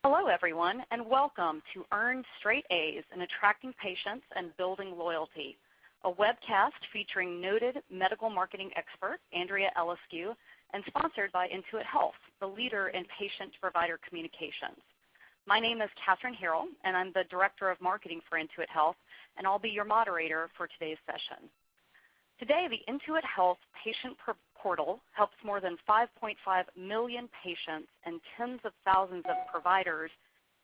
Hello, everyone, and welcome to Earn Straight A's in Attracting Patients and Building Loyalty, a webcast featuring noted medical marketing expert Andrea Eliscu and sponsored by Intuit Health, the leader in patient-to-provider communications. My name is Katherine Harrell, and I'm the Director of Marketing for Intuit Health, and I'll be your moderator for today's session. Today, the Intuit Health Patient Portal helps more than 5.5 million patients and tens of thousands of providers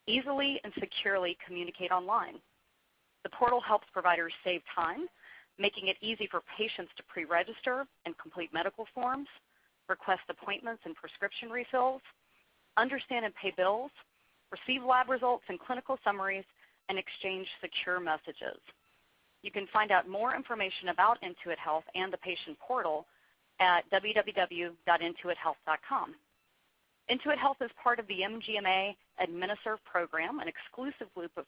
easily and securely communicate online. The portal helps providers save time, making it easy for patients to pre-register and complete medical forms, request appointments and prescription refills, understand and pay bills, receive lab results and clinical summaries, and exchange secure messages. You can find out more information about Intuit Health and the patient portal at www.intuithealth.com. Intuit Health is part of the MGMA AdminiServe program, an exclusive group of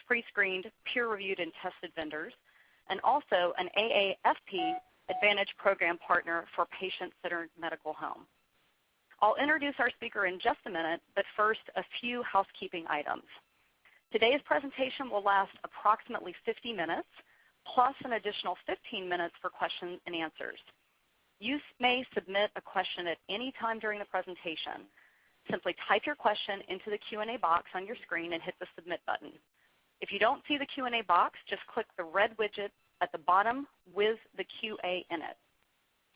pre-screened, peer-reviewed, and tested vendors, and also an AAFP Advantage program partner for patient-centered medical home. I'll introduce our speaker in just a minute, but first, a few housekeeping items. Today's presentation will last approximately 50 minutes, plus an additional 15 minutes for questions and answers. You may submit a question at any time during the presentation. Simply type your question into the Q&A box on your screen and hit the Submit button. If you don't see the Q&A box, just click the red widget at the bottom with the QA in it.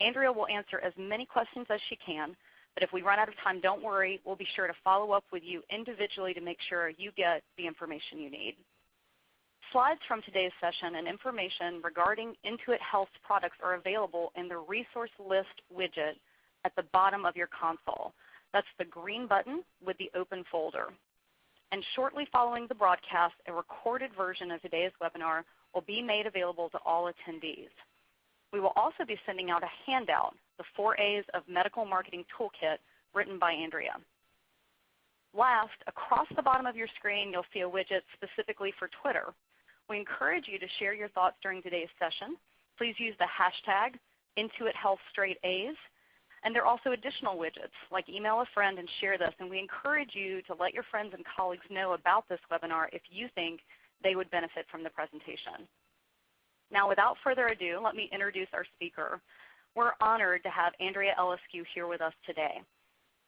Andrea will answer as many questions as she can, but if we run out of time, don't worry. We'll be sure to follow up with you individually to make sure you get the information you need. Slides from today's session and information regarding Intuit Health's products are available in the Resource List widget at the bottom of your console. That's the green button with the open folder. And shortly following the broadcast, a recorded version of today's webinar will be made available to all attendees. We will also be sending out a handout, the 4 A's of Medical Marketing Toolkit, written by Andrea. Last, across the bottom of your screen, you'll see a widget specifically for Twitter. We encourage you to share your thoughts during today's session. Please use the hashtag IntuitHealthStraightA's. And there are also additional widgets, like email a friend and share this. And we encourage you to let your friends and colleagues know about this webinar if you think they would benefit from the presentation. Now, without further ado, let me introduce our speaker. We're honored to have Andrea Eliscu here with us today.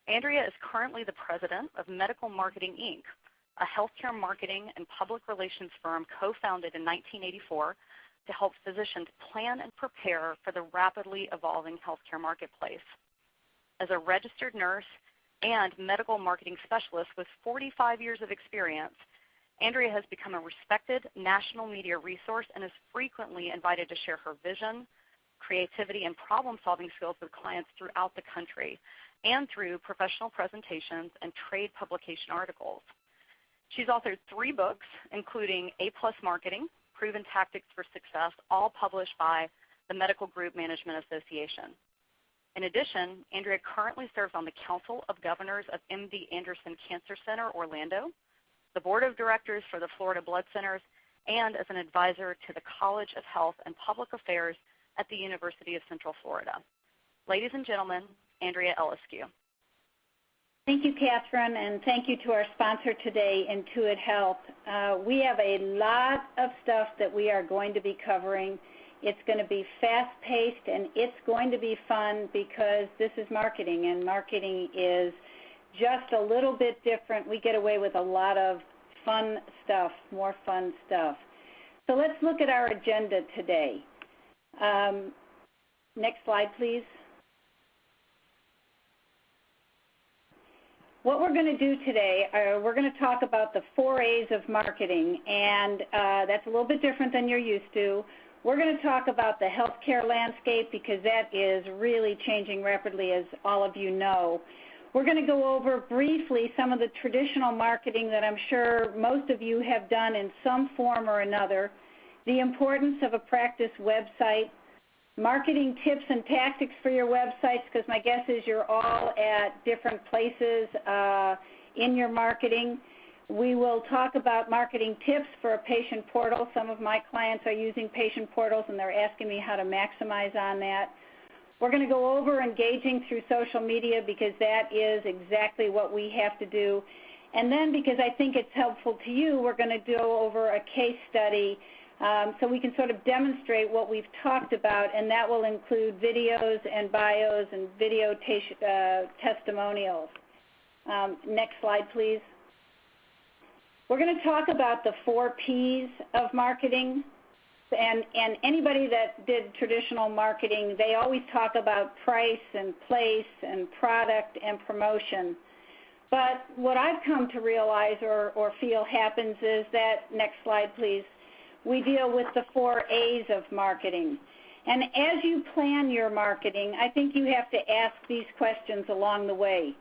Andrea is currently the president of Medical Marketing, Inc., a healthcare marketing and public relations firm co-founded in 1984 to help physicians plan and prepare for the rapidly evolving healthcare marketplace. As a registered nurse and medical marketing specialist with 45 years of experience, Andrea has become a respected national media resource and is frequently invited to share her vision, creativity, and problem-solving skills with clients throughout the country and through professional presentations and trade publication articles. She's authored 3 books, including A+ Marketing, Proven Tactics for Success, all published by the Medical Group Management Association. In addition, Andrea currently serves on the Council of Governors of MD Anderson Cancer Center, Orlando, the Board of Directors for the Florida Blood Centers, and as an advisor to the College of Health and Public Affairs at the University of Central Florida. Ladies and gentlemen, Andrea Eliscu. Thank you, Catherine, and thank you to our sponsor today, Intuit Health. We have a lot of stuff that we are going to be covering. It's going to be fast-paced, and it's going to be fun because this is marketing, and marketing is just a little bit different. We get away with a lot of fun stuff, more fun stuff. So let's look at our agenda today. Next slide, please. What we're going to do today, we're going to talk about the 4 A's of marketing, and that's a little bit different than you're used to. We're going to talk about the healthcare landscape because that is really changing rapidly, as all of you know. We're going to go over briefly some of the traditional marketing that I'm sure most of you have done in some form or another, the importance of a practice website, marketing tips and tactics for your websites, because my guess is you're all at different places in your marketing. We will talk about marketing tips for a patient portal. Some of my clients are using patient portals, and they're asking me how to maximize on that. We're going to go over engaging through social media because that is exactly what we have to do. And then, because I think it's helpful to you, we're going to go over a case study so we can sort of demonstrate what we've talked about, and that will include videos and bios and video testimonials. Next slide, please. We're going to talk about the 4 Ps of marketing. And anybody that did traditional marketing, they always talk about price and place and product and promotion. But what I've come to realize or feel happens is that, next slide please, we deal with the 4 A's of marketing. And as you plan your marketing, I think you have to ask these questions along the way.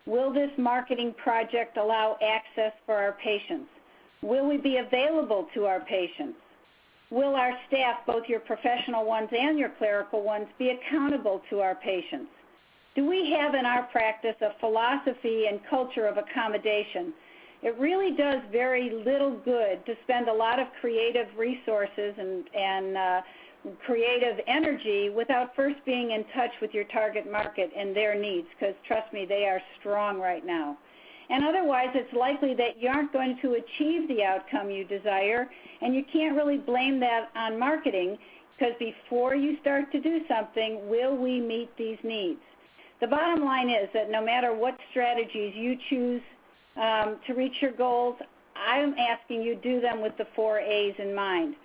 Will this marketing project allow access for our patients? Will we be available to our patients? Will our staff, both your professional ones and your clerical ones, be accountable to our patients? Do we have in our practice a philosophy and culture of accommodation? It really does very little good to spend a lot of creative resources and creative energy without first being in touch with your target market and their needs, because trust me, they are strong right now. And otherwise, it's likely that you aren't going to achieve the outcome you desire, and you can't really blame that on marketing, because before you start to do something, will we meet these needs? The bottom line is that no matter what strategies you choose to reach your goals, I'm asking you do them with the 4 A's in mind.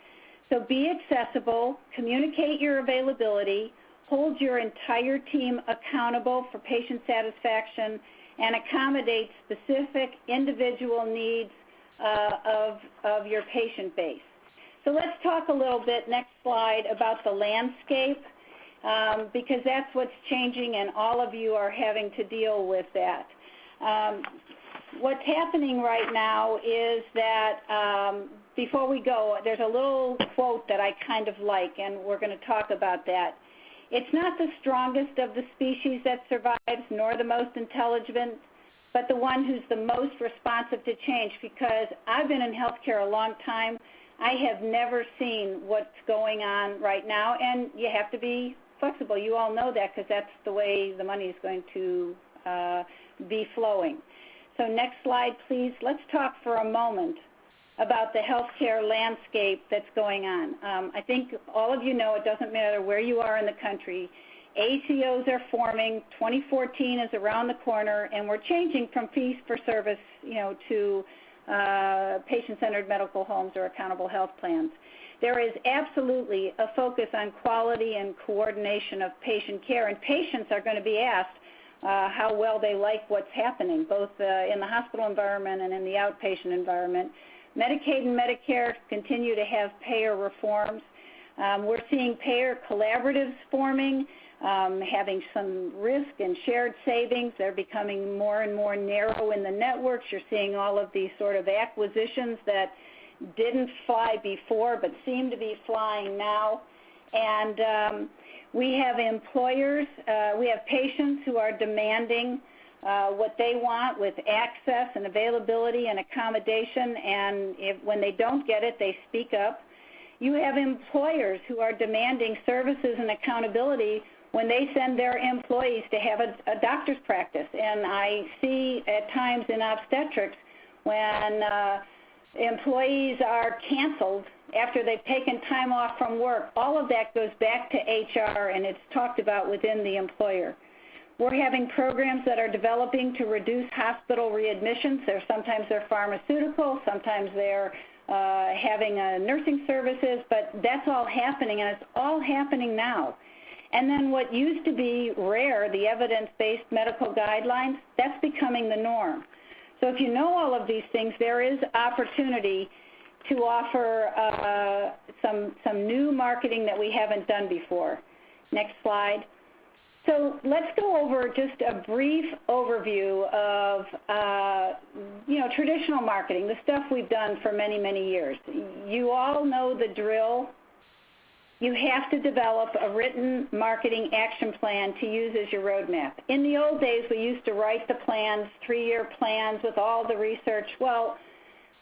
So be accessible, communicate your availability, hold your entire team accountable for patient satisfaction, and accommodate specific individual needs of your patient base. So let's talk a little bit, next slide, about the landscape, because that's what's changing, and all of you are having to deal with that. What's happening right now is that, before we go, there's a little quote that I kind of like, and we're going to talk about that. It's not the strongest of the species that survives, nor the most intelligent, but the one who's the most responsive to change, because I've been in healthcare a long time. I have never seen what's going on right now, and you have to be flexible. You all know that, because that's the way the money is going to be flowing. So next slide, please. Let's talk for a moment about the healthcare landscape that's going on. I think all of you know, it doesn't matter where you are in the country, ACOs are forming, 2014 is around the corner, and we're changing from fees for service, to patient-centered medical homes or accountable health plans. There is absolutely a focus on quality and coordination of patient care, and patients are going to be asked how well they like what's happening, both in the hospital environment and in the outpatient environment. Medicaid and Medicare continue to have payer reforms. We're seeing payer collaboratives forming, having some risk and shared savings. They're becoming more and more narrow in the networks. You're seeing all of these sort of acquisitions that didn't fly before but seem to be flying now. And we have employers, we have patients who are demanding what they want with access and availability and accommodation, and when they don't get it, they speak up. You have employers who are demanding services and accountability when they send their employees to have a doctor's practice. And I see at times in obstetrics when employees are canceled after they've taken time off from work, all of that goes back to HR, and it's talked about within the employer. We're having programs that are developing to reduce hospital readmissions. Sometimes they're pharmaceutical, sometimes they're having nursing services, but that's all happening, and it's all happening now. And then what used to be rare, the evidence-based medical guidelines, that's becoming the norm. So if you know all of these things, there is opportunity to offer some new marketing that we haven't done before. Next slide. So let's go over just a brief overview of traditional marketing, the stuff we've done for many, many years. You all know the drill. You have to develop a written marketing action plan to use as your roadmap. In the old days, we used to write the plans, 3-year plans with all the research. Well,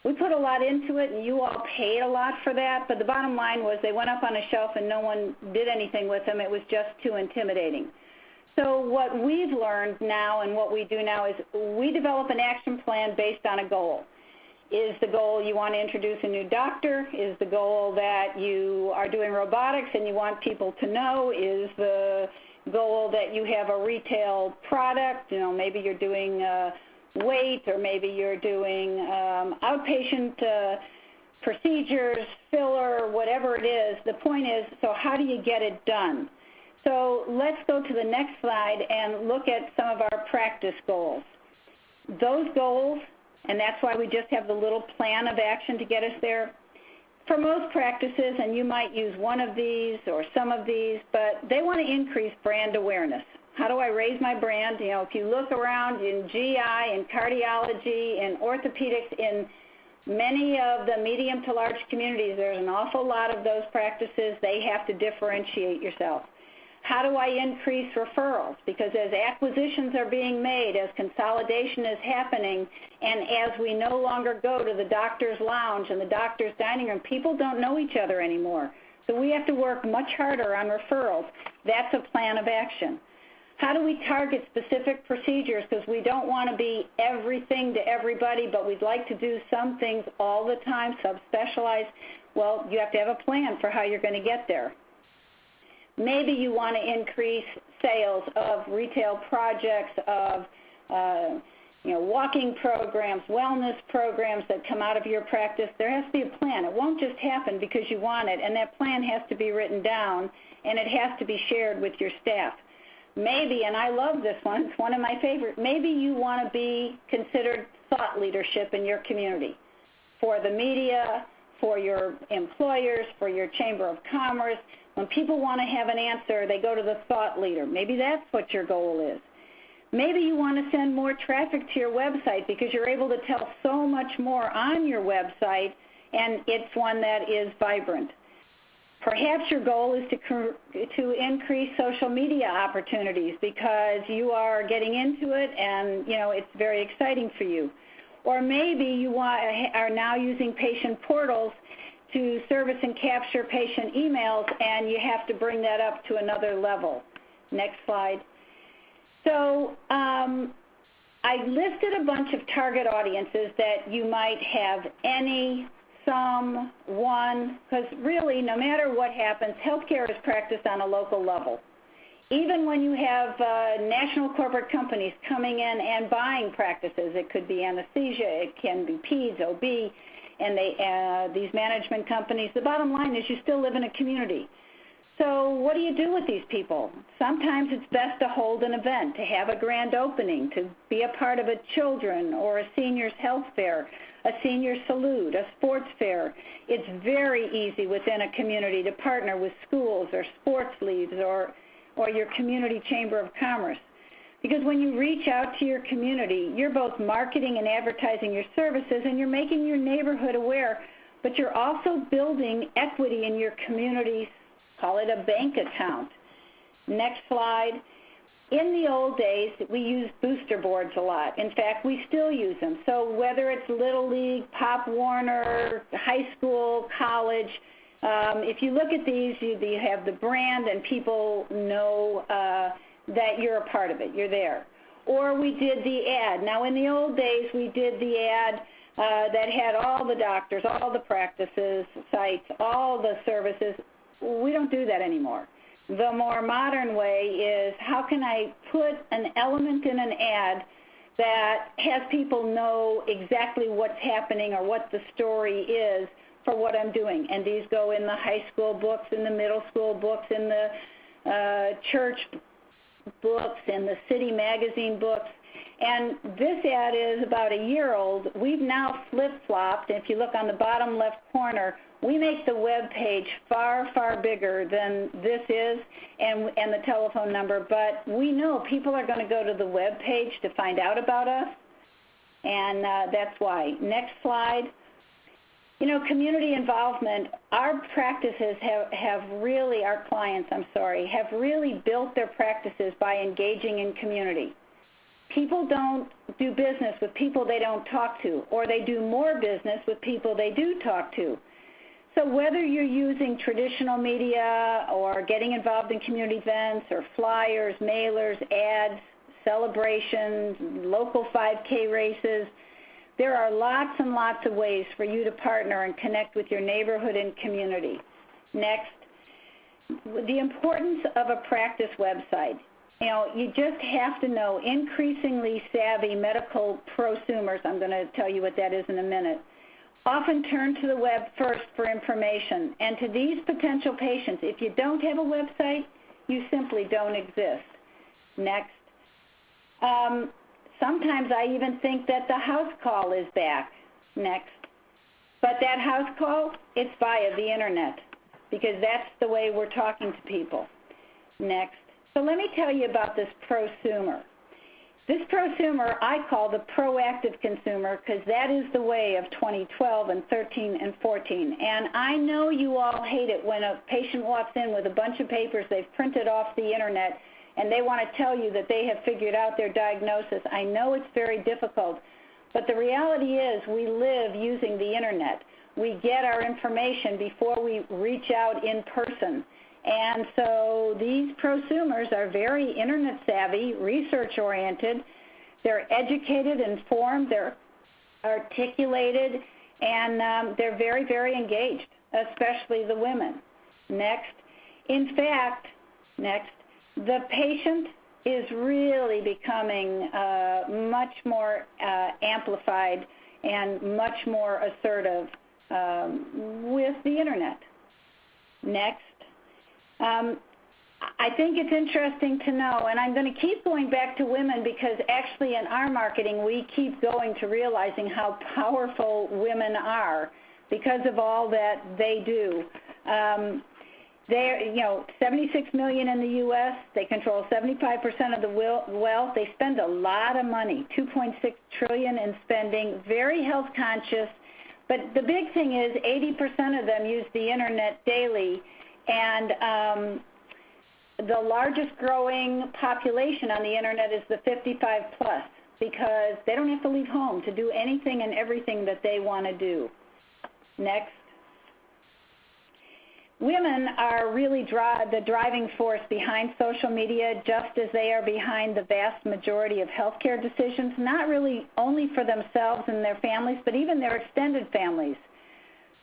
we put a lot into it, and you all paid a lot for that, but the bottom line was they went up on a shelf and no one did anything with them. It was just too intimidating. So what we've learned now and what we do now is we develop an action plan based on a goal. Is the goal you want to introduce a new doctor? Is the goal that you are doing robotics and you want people to know? Is the goal that you have a retail product? Maybe you're doing weight, or maybe you're doing outpatient procedures, filler, whatever it is. The point is, so how do you get it done? So let's go to the next slide and look at some of our practice goals. Those goals, and that's why we just have the little plan of action to get us there. For most practices, and you might use one of these or some of these, but they want to increase brand awareness. How do I raise my brand? If you look around in GI, in cardiology, in orthopedics, in many of the medium to large communities, there's an awful lot of those practices. They have to differentiate yourself. How do I increase referrals? Because as acquisitions are being made, as consolidation is happening, and as we no longer go to the doctor's lounge and the doctor's dining room, people don't know each other anymore. So we have to work much harder on referrals. That's a plan of action. How do we target specific procedures? Because we don't want to be everything to everybody, but we'd like to do some things all the time, subspecialized. Well, you have to have a plan for how you're going to get there. Maybe you want to increase sales of retail projects, of walking programs, wellness programs that come out of your practice. There has to be a plan. It won't just happen because you want it, and that plan has to be written down, and it has to be shared with your staff. Maybe, and I love this one, it's one of my favorites, maybe you want to be considered thought leadership in your community for the media, for your employers, for your Chamber of Commerce. When people want to have an answer, they go to the thought leader. Maybe that's what your goal is. Maybe you want to send more traffic to your website because you're able to tell so much more on your website, and it's one that is vibrant. Perhaps your goal is to increase social media opportunities because you are getting into it and it's very exciting for you. Or maybe you are now using patient portals to service and capture patient emails, and you have to bring that up to another level. Next slide. So I listed a bunch of target audiences that you might have any, some, one, because really no matter what happens, healthcare is practiced on a local level. Even when you have national corporate companies coming in and buying practices, it could be anesthesia, it can be peds, OB, and these management companies, the bottom line is you still live in a community. So what do you do with these people? Sometimes it's best to hold an event, to have a grand opening, to be a part of a children or a seniors health fair, a senior salute, a sports fair. It's very easy within a community to partner with schools or sports leagues or your community chamber of commerce. Because when you reach out to your community, you're both marketing and advertising your services, and you're making your neighborhood aware, but you're also building equity in your community's, call it a bank account. Next slide. In the old days, we used booster boards a lot. In fact, we still use them. So whether it's Little League, Pop Warner, high school, college, if you look at these, you have the brand and people know that you're a part of it. You're there. Or we did the ad. Now, in the old days, we did the ad that had all the doctors, all the practices, sites, all the services. We don't do that anymore. The more modern way is how can I put an element in an ad that has people know exactly what's happening or what the story is for what I'm doing. And these go in the high school books, in the middle school books, in the church books, in the city magazine books. And this ad is about a year old. We've now flip-flopped. If you look on the bottom left corner, we make the web page far, far bigger than this is and the telephone number. But we know people are going to go to the web page to find out about us, and that's why. Next slide. Community involvement, our practices our clients have really built their practices by engaging in community. People don't do business with people they don't talk to, or they do more business with people they do talk to. So whether you're using traditional media or getting involved in community events or flyers, mailers, ads, celebrations, local 5K races, there are lots and lots of ways for you to partner and connect with your neighborhood and community. Next, the importance of a practice website. You know, you just have to know increasingly savvy medical prosumers, I'm going to tell you what that is in a minute, often turn to the web first for information. And to these potential patients, if you don't have a website, you simply don't exist. Next. Sometimes I even think that the house call is back. Next. But that house call, it's via the internet because that's the way we're talking to people. Next. So let me tell you about this prosumer. This prosumer I call the proactive consumer because that is the way of 2012 and 13 and 14. And I know you all hate it when a patient walks in with a bunch of papers they've printed off the internet and they want to tell you that they have figured out their diagnosis. I know it's very difficult, but the reality is we live using the internet. We get our information before we reach out in person. And so these prosumers are very internet savvy, research oriented. They're educated, informed, they're articulated, and they're very, very engaged, especially the women. Next. In fact, next, the patient is really becoming much more amplified and much more assertive with the internet. Next. I think it's interesting to know, and I'm going to keep going back to women because actually in our marketing we keep going to realizing how powerful women are because of all that they do. They're, 76 million in the U.S. They control 75% of the wealth. They spend a lot of money, 2.6 trillion in spending, very health conscious. But the big thing is 80% of them use the internet daily. And the largest growing population on the internet is the 55 plus because they don't have to leave home to do anything and everything that they want to do. Next. Women are really the driving force behind social media just as they are behind the vast majority of healthcare decisions, not really only for themselves and their families, but even their extended families.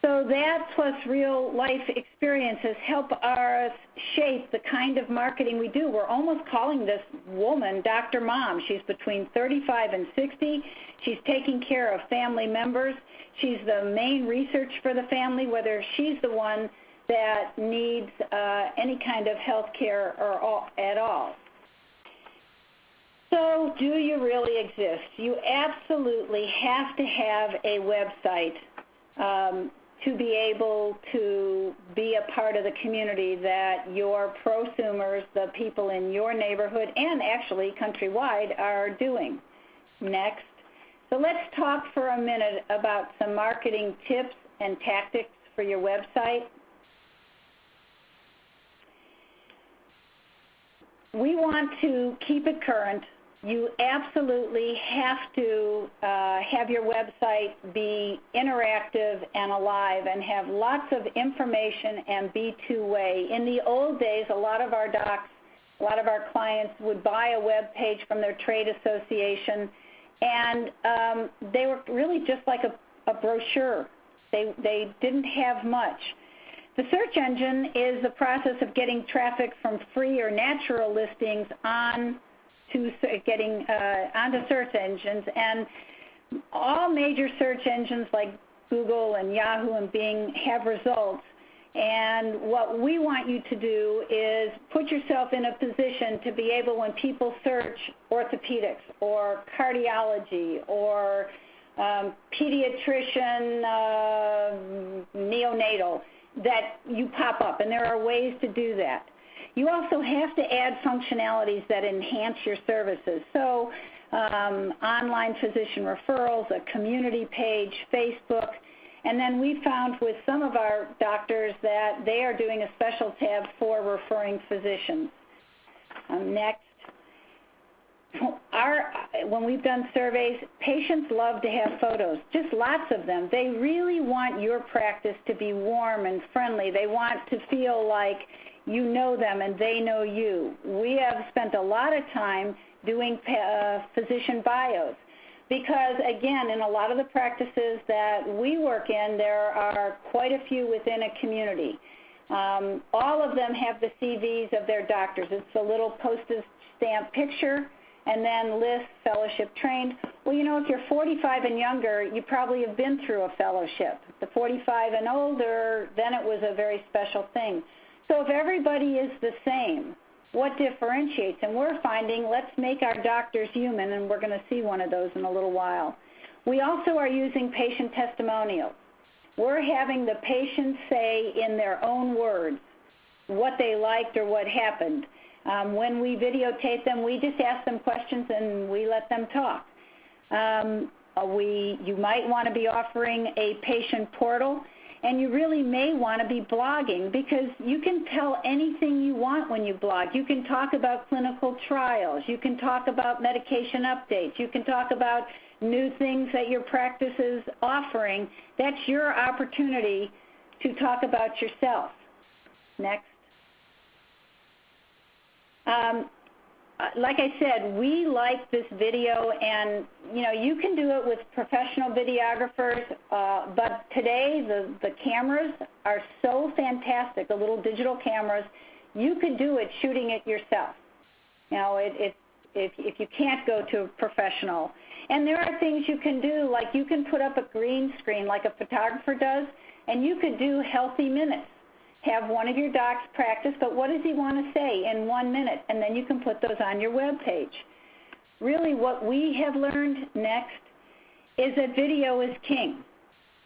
So that plus real life experiences help us shape the kind of marketing we do. We're almost calling this woman Dr. Mom. She's between 35 and 60. She's taking care of family members. She's the main research for the family, whether she's the one that needs any kind of health care at all. So do you really exist? You absolutely have to have a website to be able to be a part of the community that your prosumers, the people in your neighborhood and actually countrywide are doing. Next. So let's talk for a minute about some marketing tips and tactics for your website. We want to keep it current. You absolutely have to have your website be interactive and alive and have lots of information and be two-way. In the old days, a lot of our docs, a lot of our clients would buy a web page from their trade association, and they were really just like a brochure. They didn't have much. The search engine is the process of getting traffic from free or natural listings onto search engines, and all major search engines like Google and Yahoo and Bing have results. And what we want you to do is put yourself in a position to be able, when people search orthopedics or cardiology or pediatrician, neonatal, that you pop up, and there are ways to do that. You also have to add functionalities that enhance your services. So online physician referrals, a community page, Facebook, and then we found with some of our doctors that they are doing a special tab for referring physicians. Next. when we've done surveys, patients love to have photos, just lots of them. They really want your practice to be warm and friendly. They want to feel like you know them and they know you. We have spent a lot of time doing physician bios because, again, in a lot of the practices that we work in, there are quite a few within a community. All of them have the CVs of their doctors. It's a little postage stamp picture and then lists fellowship trained. Well, you know, if you're 45 and younger, you probably have been through a fellowship. The 45 and older, then it was a very special thing. So if everybody is the same, what differentiates? And we're finding, let's make our doctors human, and we're going to see one of those in a little while. We also are using patient testimonials. We're having the patients say in their own words what they liked or what happened. When we videotape them, we just ask them questions and we let them talk. You might want to be offering a patient portal, and you really may want to be blogging because you can tell anything you want when you blog. You can talk about clinical trials. You can talk about medication updates. You can talk about new things that your practice is offering. That's your opportunity to talk about yourself. Next. Like I said, we like this video, and you can do it with professional videographers, but today the cameras are so fantastic, the little digital cameras, you could do it shooting it yourself. If you can't go to a professional. And there are things you can do, like you can put up a green screen like a photographer does, and you could do healthy minutes. Have one of your docs practice, but what does he want to say in 1 minute? And then you can put those on your web page. Really what we have learned next is that video is king.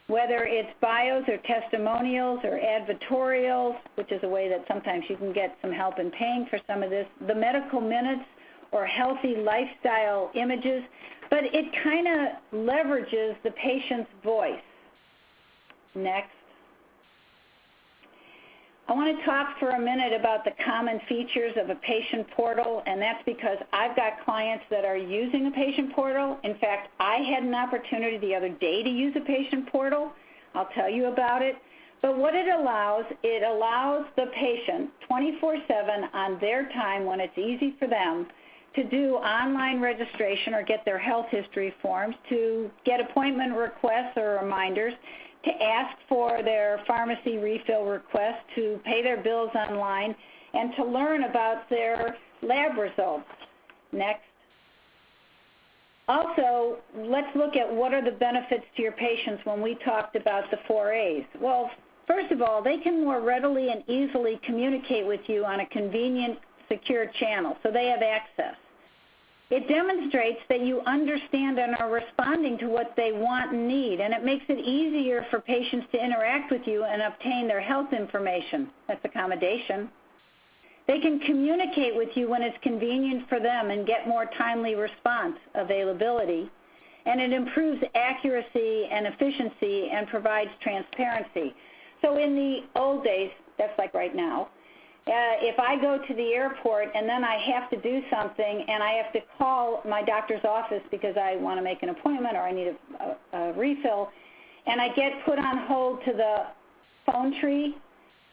Whether it's bios or testimonials or advertorials, which is a way that sometimes you can get some help in paying for some of this, the medical minutes or healthy lifestyle images, but it kind of leverages the patient's voice. Next. I want to talk for a minute about the common features of a patient portal, and that's because I've got clients that are using a patient portal. In fact, I had an opportunity the other day to use a patient portal. I'll tell you about it. But what it allows the patient 24/7 on their time when it's easy for them to do online registration or get their health history forms, to get appointment requests or reminders, to ask for their pharmacy refill requests, to pay their bills online, and to learn about their lab results. Next. Also, let's look at what are the benefits to your patients when we talked about the 4 A's. Well, first of all, they can more readily and easily communicate with you on a convenient, secure channel, so they have access. It demonstrates that you understand and are responding to what they want and need, and it makes it easier for patients to interact with you and obtain their health information. That's accommodation. They can communicate with you when it's convenient for them and get more timely response, availability, and it improves accuracy and efficiency and provides transparency. So in the old days, that's like right now, if I go to the airport and then I have to do something and I have to call my doctor's office because I want to make an appointment or I need a refill, and I get put on hold to the phone tree,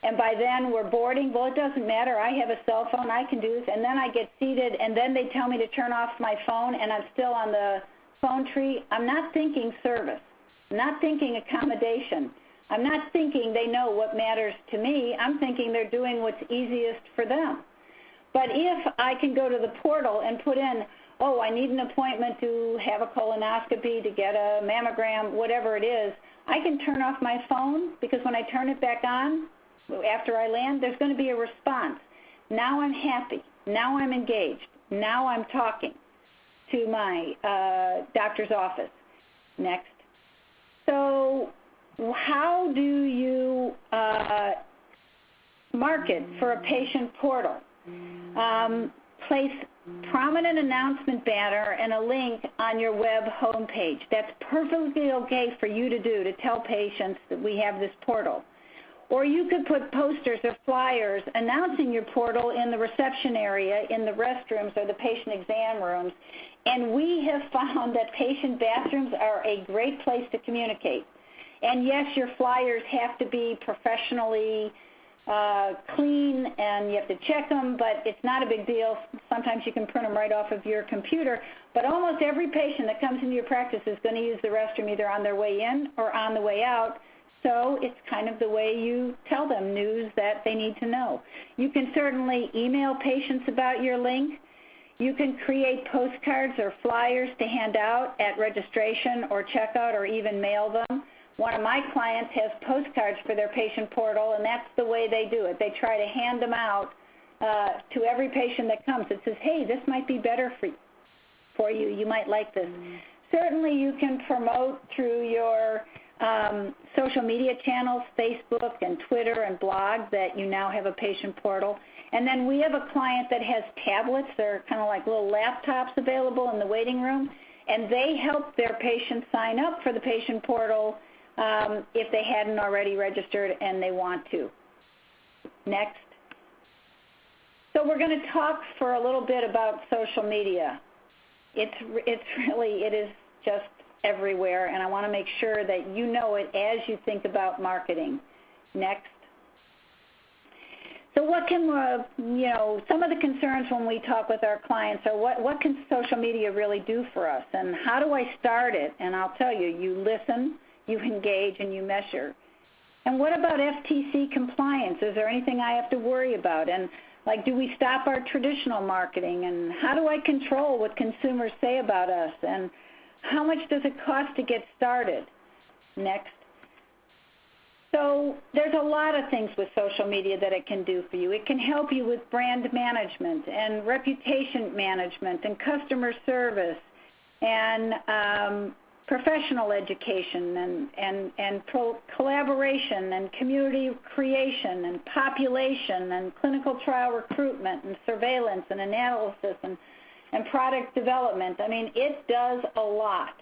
and by then we're boarding, well, it doesn't matter. I have a cell phone. I can do this. And then I get seated, and then they tell me to turn off my phone, and I'm still on the phone tree. I'm not thinking service. I'm not thinking accommodation. I'm not thinking they know what matters to me. I'm thinking they're doing what's easiest for them. But if I can go to the portal and put in, oh, I need an appointment to have a colonoscopy, to get a mammogram, whatever it is, I can turn off my phone because when I turn it back on, after I land, there's going to be a response. Now I'm happy. Now I'm engaged. Now I'm talking to my doctor's office. Next. So how do you market for a patient portal? Place prominent announcement banner and a link on your web homepage. That's perfectly okay for you to do, to tell patients that we have this portal. Or you could put posters or flyers announcing your portal in the reception area, in the restrooms, or the patient exam rooms. And we have found that patient bathrooms are a great place to communicate. And yes, your flyers have to be professionally clean, and you have to check them, but it's not a big deal. Sometimes you can print them right off of your computer. But almost every patient that comes into your practice is going to use the restroom either on their way in or on the way out. So it's kind of the way you tell them news that they need to know. You can certainly email patients about your link. You can create postcards or flyers to hand out at registration or checkout, or even mail them. One of my clients has postcards for their patient portal, and that's the way they do it. They try to hand them out to every patient that comes. It says, hey, this might be better for you. You might like this. Certainly you can promote through your social media channels, Facebook and Twitter and blog, that you now have a patient portal. And then we have a client that has tablets. They're kind of like little laptops available in the waiting room, and they help their patients sign up for the patient portal if they hadn't already registered and they want to. Next. So we're going to talk for a little bit about social media. It is just everywhere, and I want to make sure that you know it as you think about marketing. Next. So what can, some of the concerns when we talk with our clients are what can social media really do for us, and how do I start it? And I'll tell you, you listen, you engage, and you measure. And what about FTC compliance? Is there anything I have to worry about? And do we stop our traditional marketing? And how do I control what consumers say about us? And how much does it cost to get started? Next. So there's a lot of things with social media that it can do for you. It can help you with brand management and reputation management and customer service and professional education and collaboration and community creation and population and clinical trial recruitment and surveillance and analysis and product development. I mean, it does a lot.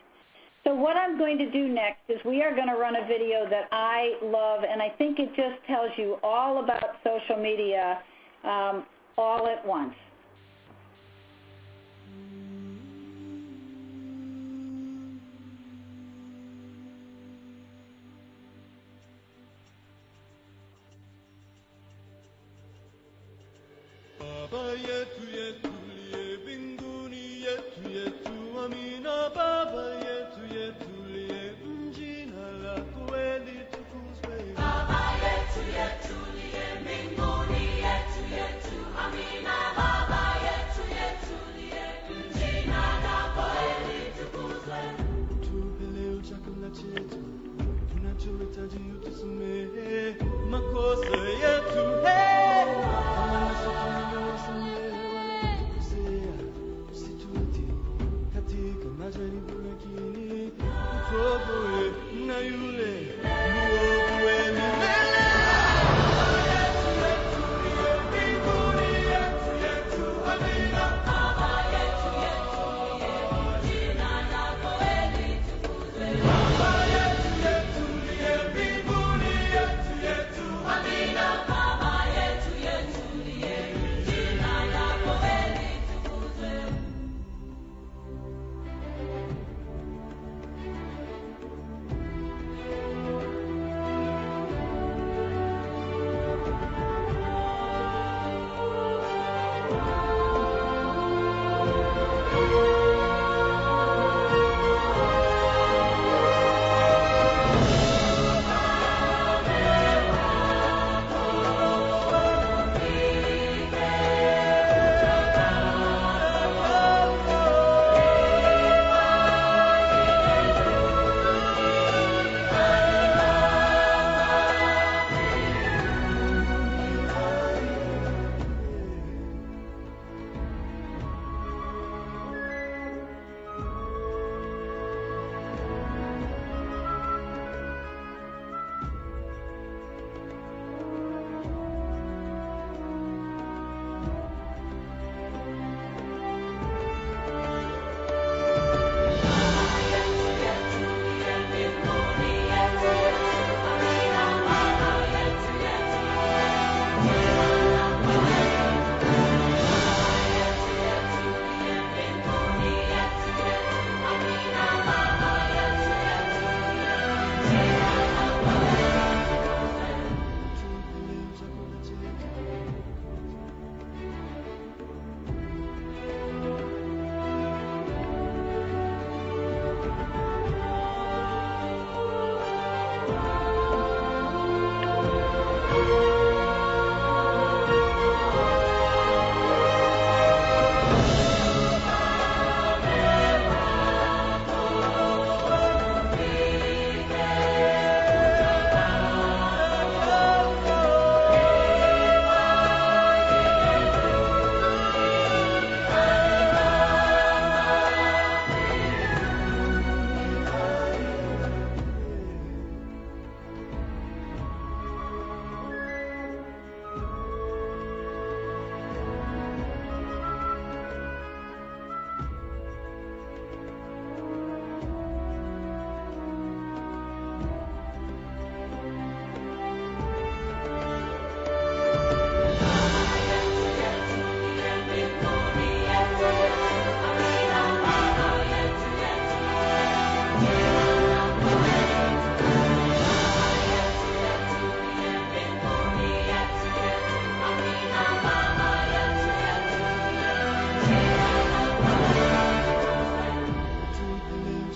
So what I'm going to do next is we are going to run a video that I love, and I think it just tells you all about social media all at once. Baba yetu yetu liye mbinguni, yetu yetu amina. Baba yetu yetu liye jina lako litukuzwe. Baba yetu yetu liye mbinguni, yetu yetu amina. Baba yetu yetu liye jina lako litukuzwe. Tupe leo chakula chetu, tunachohitaji utusamehe makosa yetu.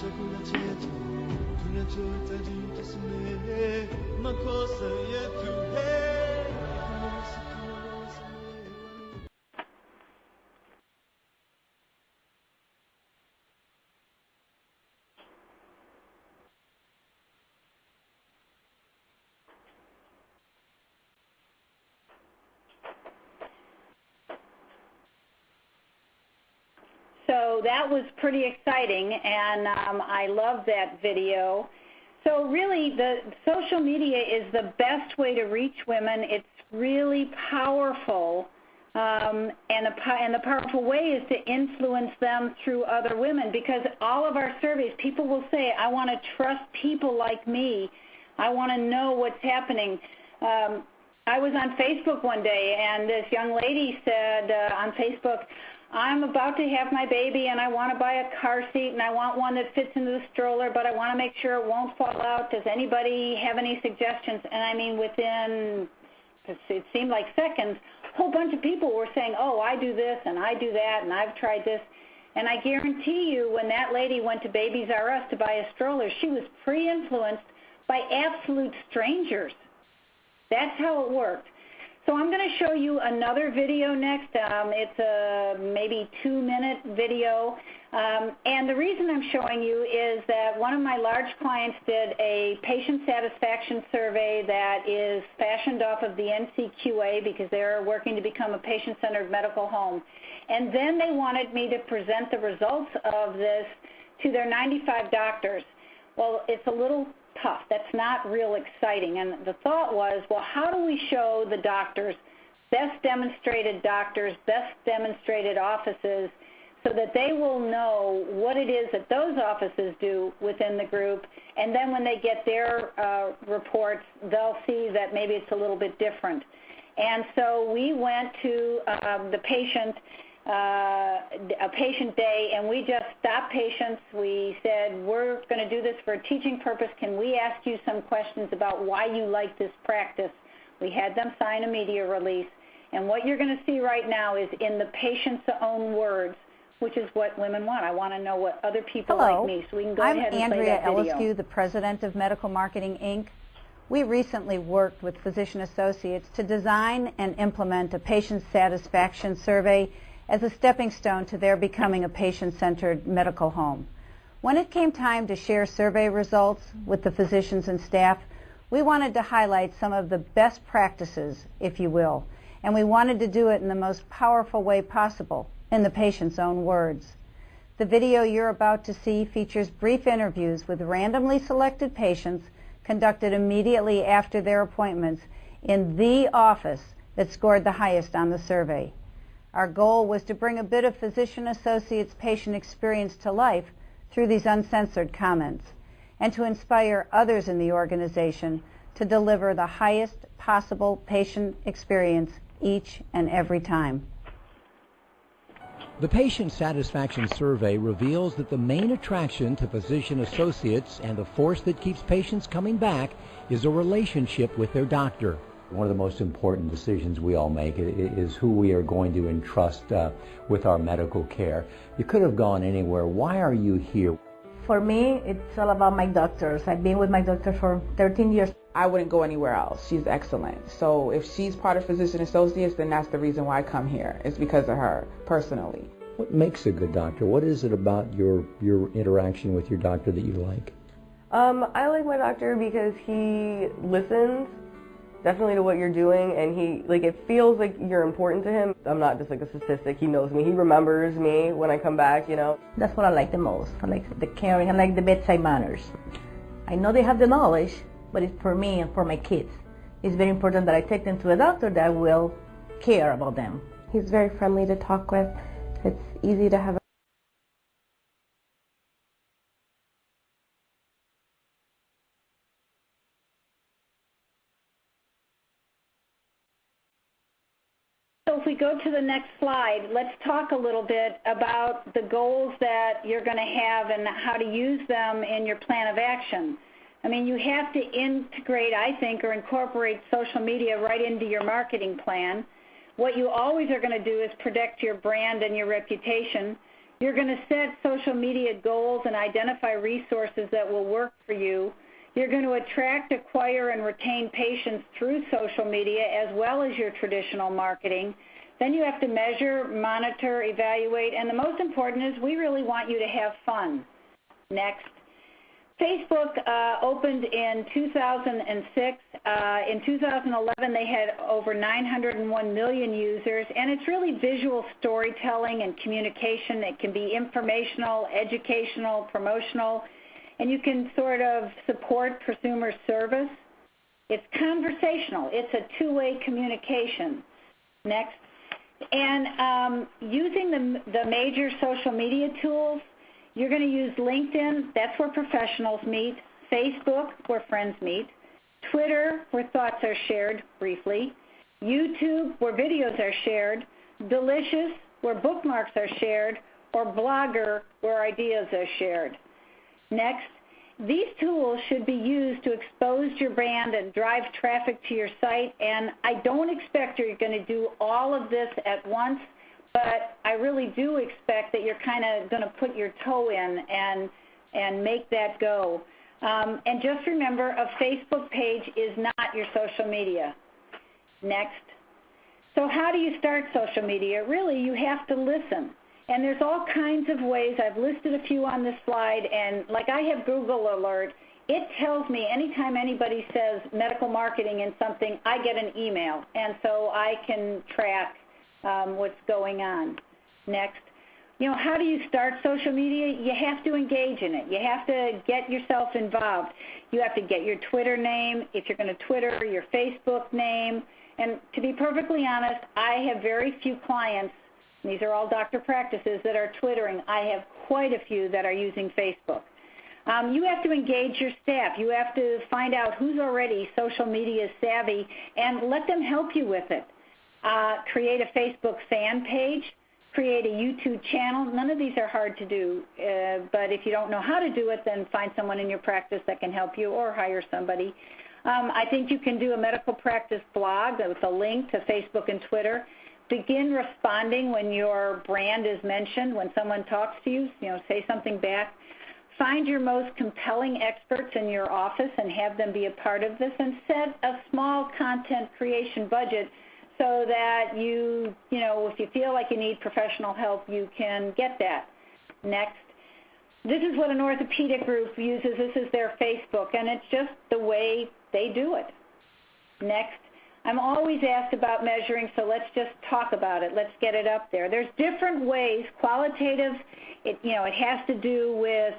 chakula chetu tunachohitaji tusamehe makosa yetu So that was pretty exciting, and I love that video. So really, the social media is the best way to reach women. It's really powerful, and the powerful way is to influence them through other women, because all of our surveys, people will say, I want to trust people like me. I want to know what's happening. I was on Facebook one day, and this young lady said on Facebook, I'm about to have my baby, and I want to buy a car seat, and I want one that fits into the stroller, but I want to make sure it won't fall out. Does anybody have any suggestions? And I mean, within, it seemed like seconds, a whole bunch of people were saying, oh, I do this, and I do that, and I've tried this. And I guarantee you, when that lady went to Babies R Us to buy a stroller, she was pre-influenced by absolute strangers. That's how it worked. So I'm going to show you another video next. It's a maybe 2-minute video. And the reason I'm showing you is that one of my large clients did a patient satisfaction survey that is fashioned off of the NCQA because they're working to become a patient-centered medical home. And then they wanted me to present the results of this to their 95 doctors. Well, it's a little tough. That's not real exciting. And the thought was, well, how do we show the doctors, best demonstrated offices, so that they will know what it is that those offices do within the group, and then when they get their reports, they'll see that maybe it's a little bit different. And so we went to a patient day, and we just stopped patients. We said, we're going to do this for a teaching purpose. Can we ask you some questions about why you like this practice? We had them sign a media release, and what you're going to see right now is in the patient's own words, which is what women want. I want to know what other people like me, so we can go ahead and play that video. I'm Andrea Eliscu, the president of Medical Marketing, Inc. We recently worked with Physician Associates to design and implement a patient satisfaction survey as a stepping stone to their becoming a patient-centered medical home. When it came time to share survey results with the physicians and staff, we wanted to highlight some of the best practices, if you will, and we wanted to do it in the most powerful way possible, in the patient's own words. The video you're about to see features brief interviews with randomly selected patients conducted immediately after their appointments in the office that scored the highest on the survey. Our goal was to bring a bit of Physician Associates patient experience to life through these uncensored comments, and to inspire others in the organization to deliver the highest possible patient experience each and every time. The Patient Satisfaction Survey reveals that the main attraction to Physician Associates and the force that keeps patients coming back is a relationship with their doctor. One of the most important decisions we all make is who we are going to entrust with our medical care. You could have gone anywhere. Why are you here? For me, it's all about my doctors. I've been with my doctor for 13 years. I wouldn't go anywhere else. She's excellent. So if she's part of Physician Associates, then that's the reason why I come here. It's because of her, personally. What makes a good doctor? What is it about your interaction with your doctor that you like? I like my doctor because he listens definitely to what you're doing, and it feels like you're important to him. I'm not just like a statistic. He knows me. He remembers me when I come back, you know. That's what I like the most. I like the caring. I like the bedside manners. I know they have the knowledge, but it's for me and for my kids. It's very important that I take them to a doctor that will care about them. He's very friendly to talk with. It's easy to have So if we go to the next slide, let's talk a little bit about the goals that you're going to have and how to use them in your plan of action. I mean, you have to integrate, I think, or incorporate social media right into your marketing plan. What you always are going to do is protect your brand and your reputation. You're going to set social media goals and identify resources that will work for you. You're going to attract, acquire, and retain patients through social media as well as your traditional marketing. Then you have to measure, monitor, evaluate, and the most important is we really want you to have fun. Next. Facebook opened in 2006. In 2011, they had over 901 million users, and it's really visual storytelling and communication. It can be informational, educational, promotional, and you can sort of support consumer service. It's conversational. It's a two-way communication. Next. And using the major social media tools, you're going to use LinkedIn, that's where professionals meet, Facebook, where friends meet, Twitter, where thoughts are shared briefly, YouTube, where videos are shared, Delicious, where bookmarks are shared, or Blogger, where ideas are shared. Next, these tools should be used to expose your brand and drive traffic to your site, and I don't expect you're going to do all of this at once, but I really do expect that you're kind of going to put your toe in and make that go. And just remember, a Facebook page is not your social media. Next. So how do you start social media? Really, you have to listen. And there's all kinds of ways. I've listed a few on this slide, and like I have Google Alert, it tells me anytime anybody says medical marketing in something, I get an email, and so I can track what's going on. Next. You know, how do you start social media? You have to engage in it. You have to get yourself involved. You have to get your Twitter name, if you're going to Twitter, your Facebook name. And to be perfectly honest, I have very few clients, these are all doctor practices, that are Twittering. I have quite a few that are using Facebook. You have to engage your staff. You have to find out who's already social media savvy and let them help you with it. Create a Facebook fan page, create a YouTube channel. None of these are hard to do, but if you don't know how to do it, then find someone in your practice that can help you or hire somebody. I think you can do a medical practice blog with a link to Facebook and Twitter. Begin responding when your brand is mentioned, when someone talks to you, say something back. Find your most compelling experts in your office and have them be a part of this, and set a small content creation budget so that if you feel like you need professional help, you can get that. Next. This is what an orthopedic group uses. This is their Facebook, and it's just the way they do it. Next. I'm always asked about measuring, so let's just talk about it. Let's get it up there. There's different ways. Qualitative, it has to do with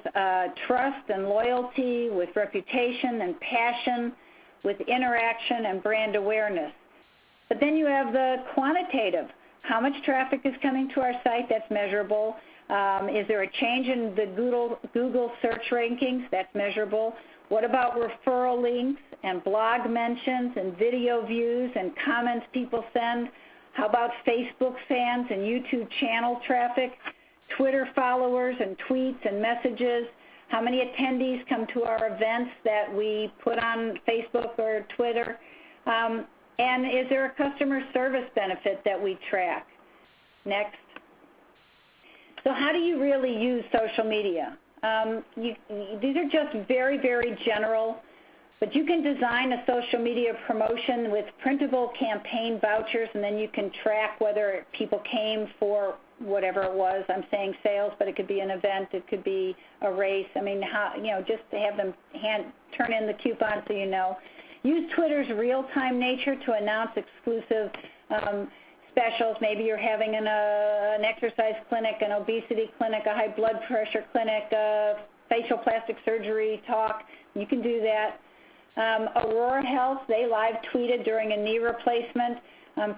trust and loyalty, with reputation and passion, with interaction and brand awareness. But then you have the quantitative. How much traffic is coming to our site? That's measurable. Is there a change in the Google search rankings? That's measurable. What about referral links and blog mentions and video views and comments people send? How about Facebook fans and YouTube channel traffic, Twitter followers and tweets and messages? How many attendees come to our events that we put on Facebook or Twitter? And is there a customer service benefit that we track? Next. So how do you really use social media? These are just very, very general, but you can design a social media promotion with printable campaign vouchers, and then you can track whether people came for whatever it was. I'm saying sales, but it could be an event, it could be a race. I mean, just to have them turn in the coupon so you know. Use Twitter's real-time nature to announce exclusive specials. Maybe you're having an exercise clinic, an obesity clinic, a high blood pressure clinic, a facial plastic surgery talk. You can do that. Aurora Health, they live tweeted during a knee replacement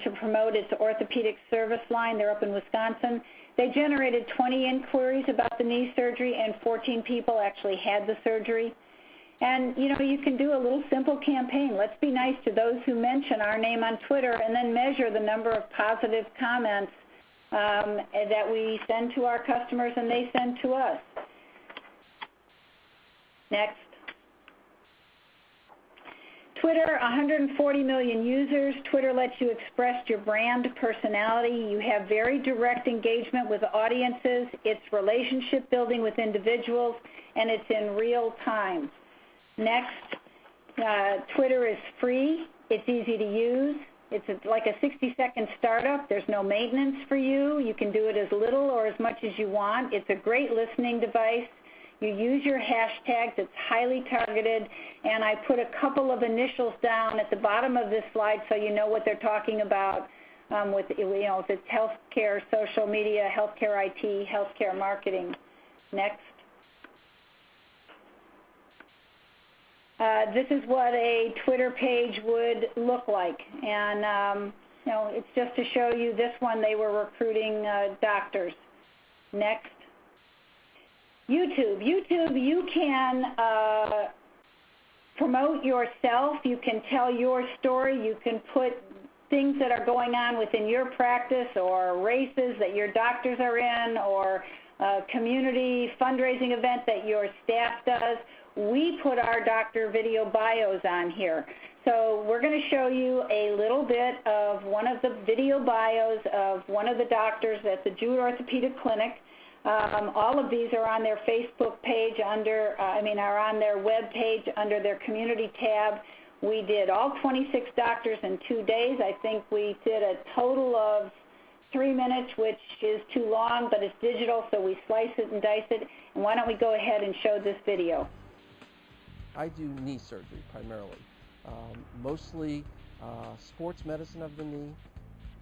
to promote its orthopedic service line. They're up in Wisconsin. They generated 20 inquiries about the knee surgery, and 14 people actually had the surgery. And, you can do a little simple campaign. Let's be nice to those who mention our name on Twitter, and then measure the number of positive comments that we send to our customers and they send to us. Next. Twitter, 140 million users. Twitter lets you express your brand personality. You have very direct engagement with audiences. It's relationship building with individuals, and it's in real time. Next, Twitter is free. It's easy to use. It's like a 60-second startup. There's no maintenance for you. You can do it as little or as much as you want. It's a great listening device. You use your hashtags. It's highly targeted, and I put a couple of initials down at the bottom of this slide so you know what they're talking about with, if it's healthcare, social media, healthcare IT, healthcare marketing. Next. This is what a Twitter page would look like, and it's just to show you this one. They were recruiting doctors. Next. YouTube, you can promote yourself. You can tell your story. You can put things that are going on within your practice or races that your doctors are in or a community fundraising event that your staff does. We put our doctor video bios on here. So we're going to show you a little bit of one of the video bios of one of the doctors at the Jewett Orthopedic Clinic. All of these are on their Facebook page are on their web page under their community tab. We did all 26 doctors in 2 days. I think we did a total of 3 minutes, which is too long, but it's digital, so we slice it and dice it. And why don't we go ahead and show this video? I do knee surgery primarily, mostly sports medicine of the knee,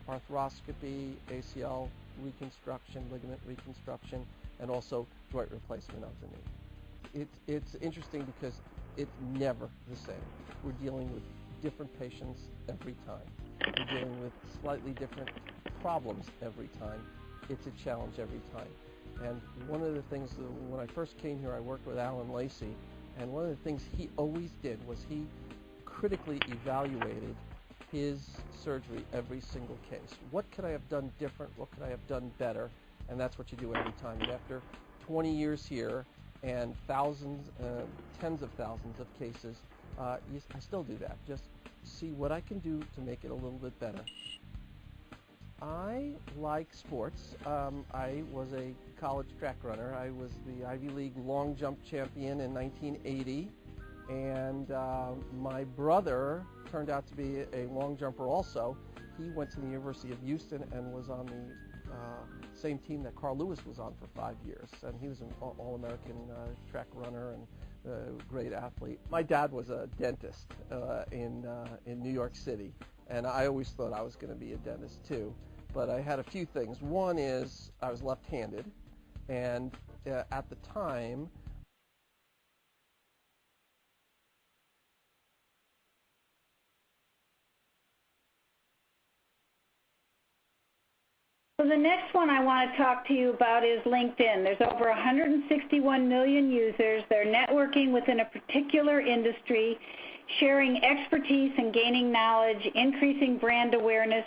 arthroscopy, ACL reconstruction, ligament reconstruction, and also joint replacement of the knee. It's interesting because it's never the same. We're dealing with different patients every time. We're dealing with slightly different problems every time. It's a challenge every time. And one of the things, when I first came here, I worked with Alan Lacey, and one of the things he always did was he critically evaluated his surgery every single case. What could I have done different? What could I have done better? And that's what you do every time. And after 20 years here and thousands, tens of thousands of cases, I still do that. Just see what I can do to make it a little bit better. I like sports. I was a college track runner. I was the Ivy League long jump champion in 1980. And my brother turned out to be a long jumper also. He went to the University of Houston and was on the same team that Carl Lewis was on for 5 years. And he was an All-American track runner and a great athlete. My dad was a dentist in New York City, and I always thought I was going to be a dentist too. But I had a few things. One is I was left-handed, and at the time, So the next one I want to talk to you about is LinkedIn. There's over 161 million users. They're networking within a particular industry, sharing expertise and gaining knowledge, increasing brand awareness.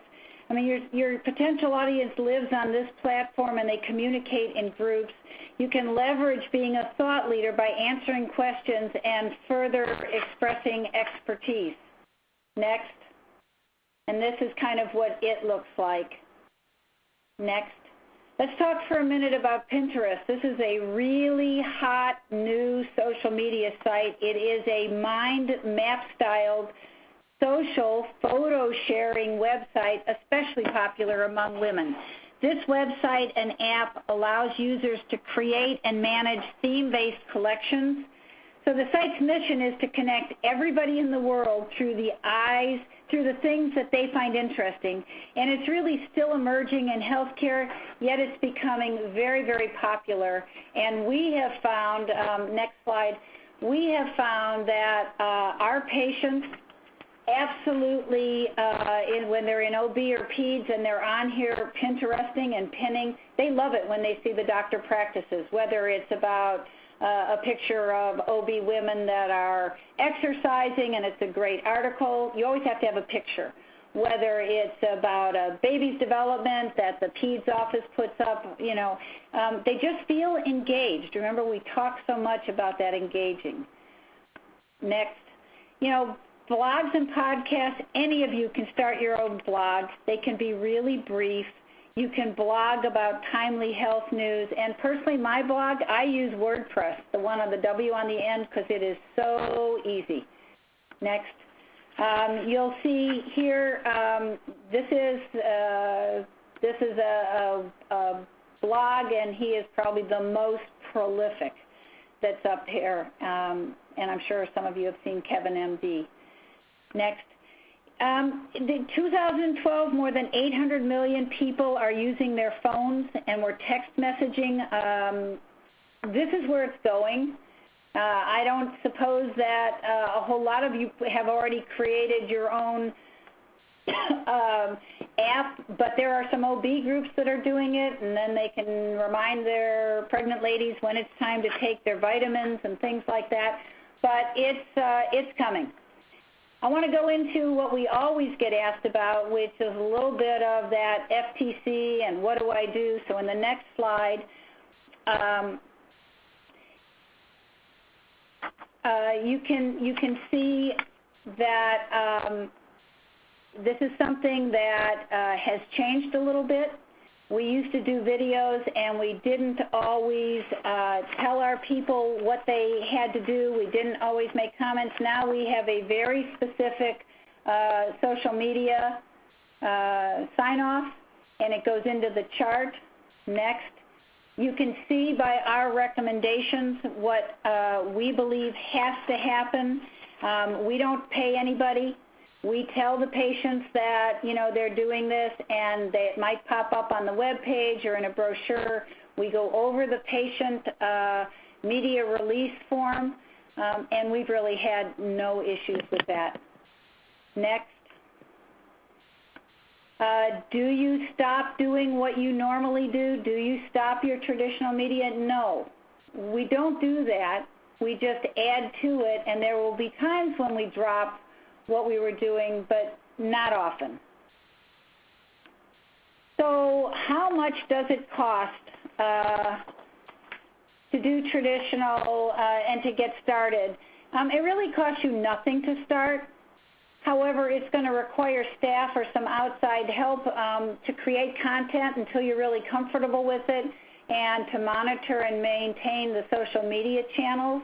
I mean, your potential audience lives on this platform and they communicate in groups. You can leverage being a thought leader by answering questions and further expressing expertise. Next. And this is kind of what it looks like. Next. Let's talk for a minute about Pinterest. This is a really hot new social media site. It is a mind map styled social photo sharing website, especially popular among women. This website and app allows users to create and manage theme-based collections. So the site's mission is to connect everybody in the world through the eyes, through the things that they find interesting. And it's really still emerging in healthcare, yet it's becoming very, very popular. And we have found, next slide, we have found that our patients absolutely, when they're in OB or PEDS and they're on here Pinteresting and pinning, they love it when they see the doctor practices, whether it's about a picture of OB women that are exercising and it's a great article. You always have to have a picture. Whether it's about a baby's development that the PEDS office puts up, they just feel engaged. Remember, we talk so much about that engaging. Next. blogs and podcasts, any of you can start your own blog. They can be really brief. You can blog about timely health news. And personally, my blog, I use WordPress, the one on the W on the end, because it is so easy. Next. You'll see here, this is a blog, and he is probably the most prolific that's up here. And I'm sure some of you have seen Kevin MD. Next. In 2012, more than 800 million people are using their phones, and we're text messaging. This is where it's going. I don't suppose that a whole lot of you have already created your own app, but there are some OB groups that are doing it, and then they can remind their pregnant ladies when it's time to take their vitamins and things like that. But it's coming. I want to go into what we always get asked about, which is a little bit of that FTC and what do I do. So in the next slide, you can see that this is something that has changed a little bit. We used to do videos, and we didn't always tell our people what they had to do. We didn't always make comments. Now we have a very specific social media sign-off, and it goes into the chart. Next. You can see by our recommendations what we believe has to happen. We don't pay anybody. We tell the patients that, they're doing this, and it might pop up on the web page or in a brochure. We go over the patient media release form, and we've really had no issues with that. Next. Do you stop doing what you normally do? Do you stop your traditional media? No. We don't do that. We just add to it, and there will be times when we drop what we were doing, but not often. So how much does it cost to do traditional and to get started? It really costs you nothing to start. However, it's going to require staff or some outside help to create content until you're really comfortable with it, and to monitor and maintain the social media channels.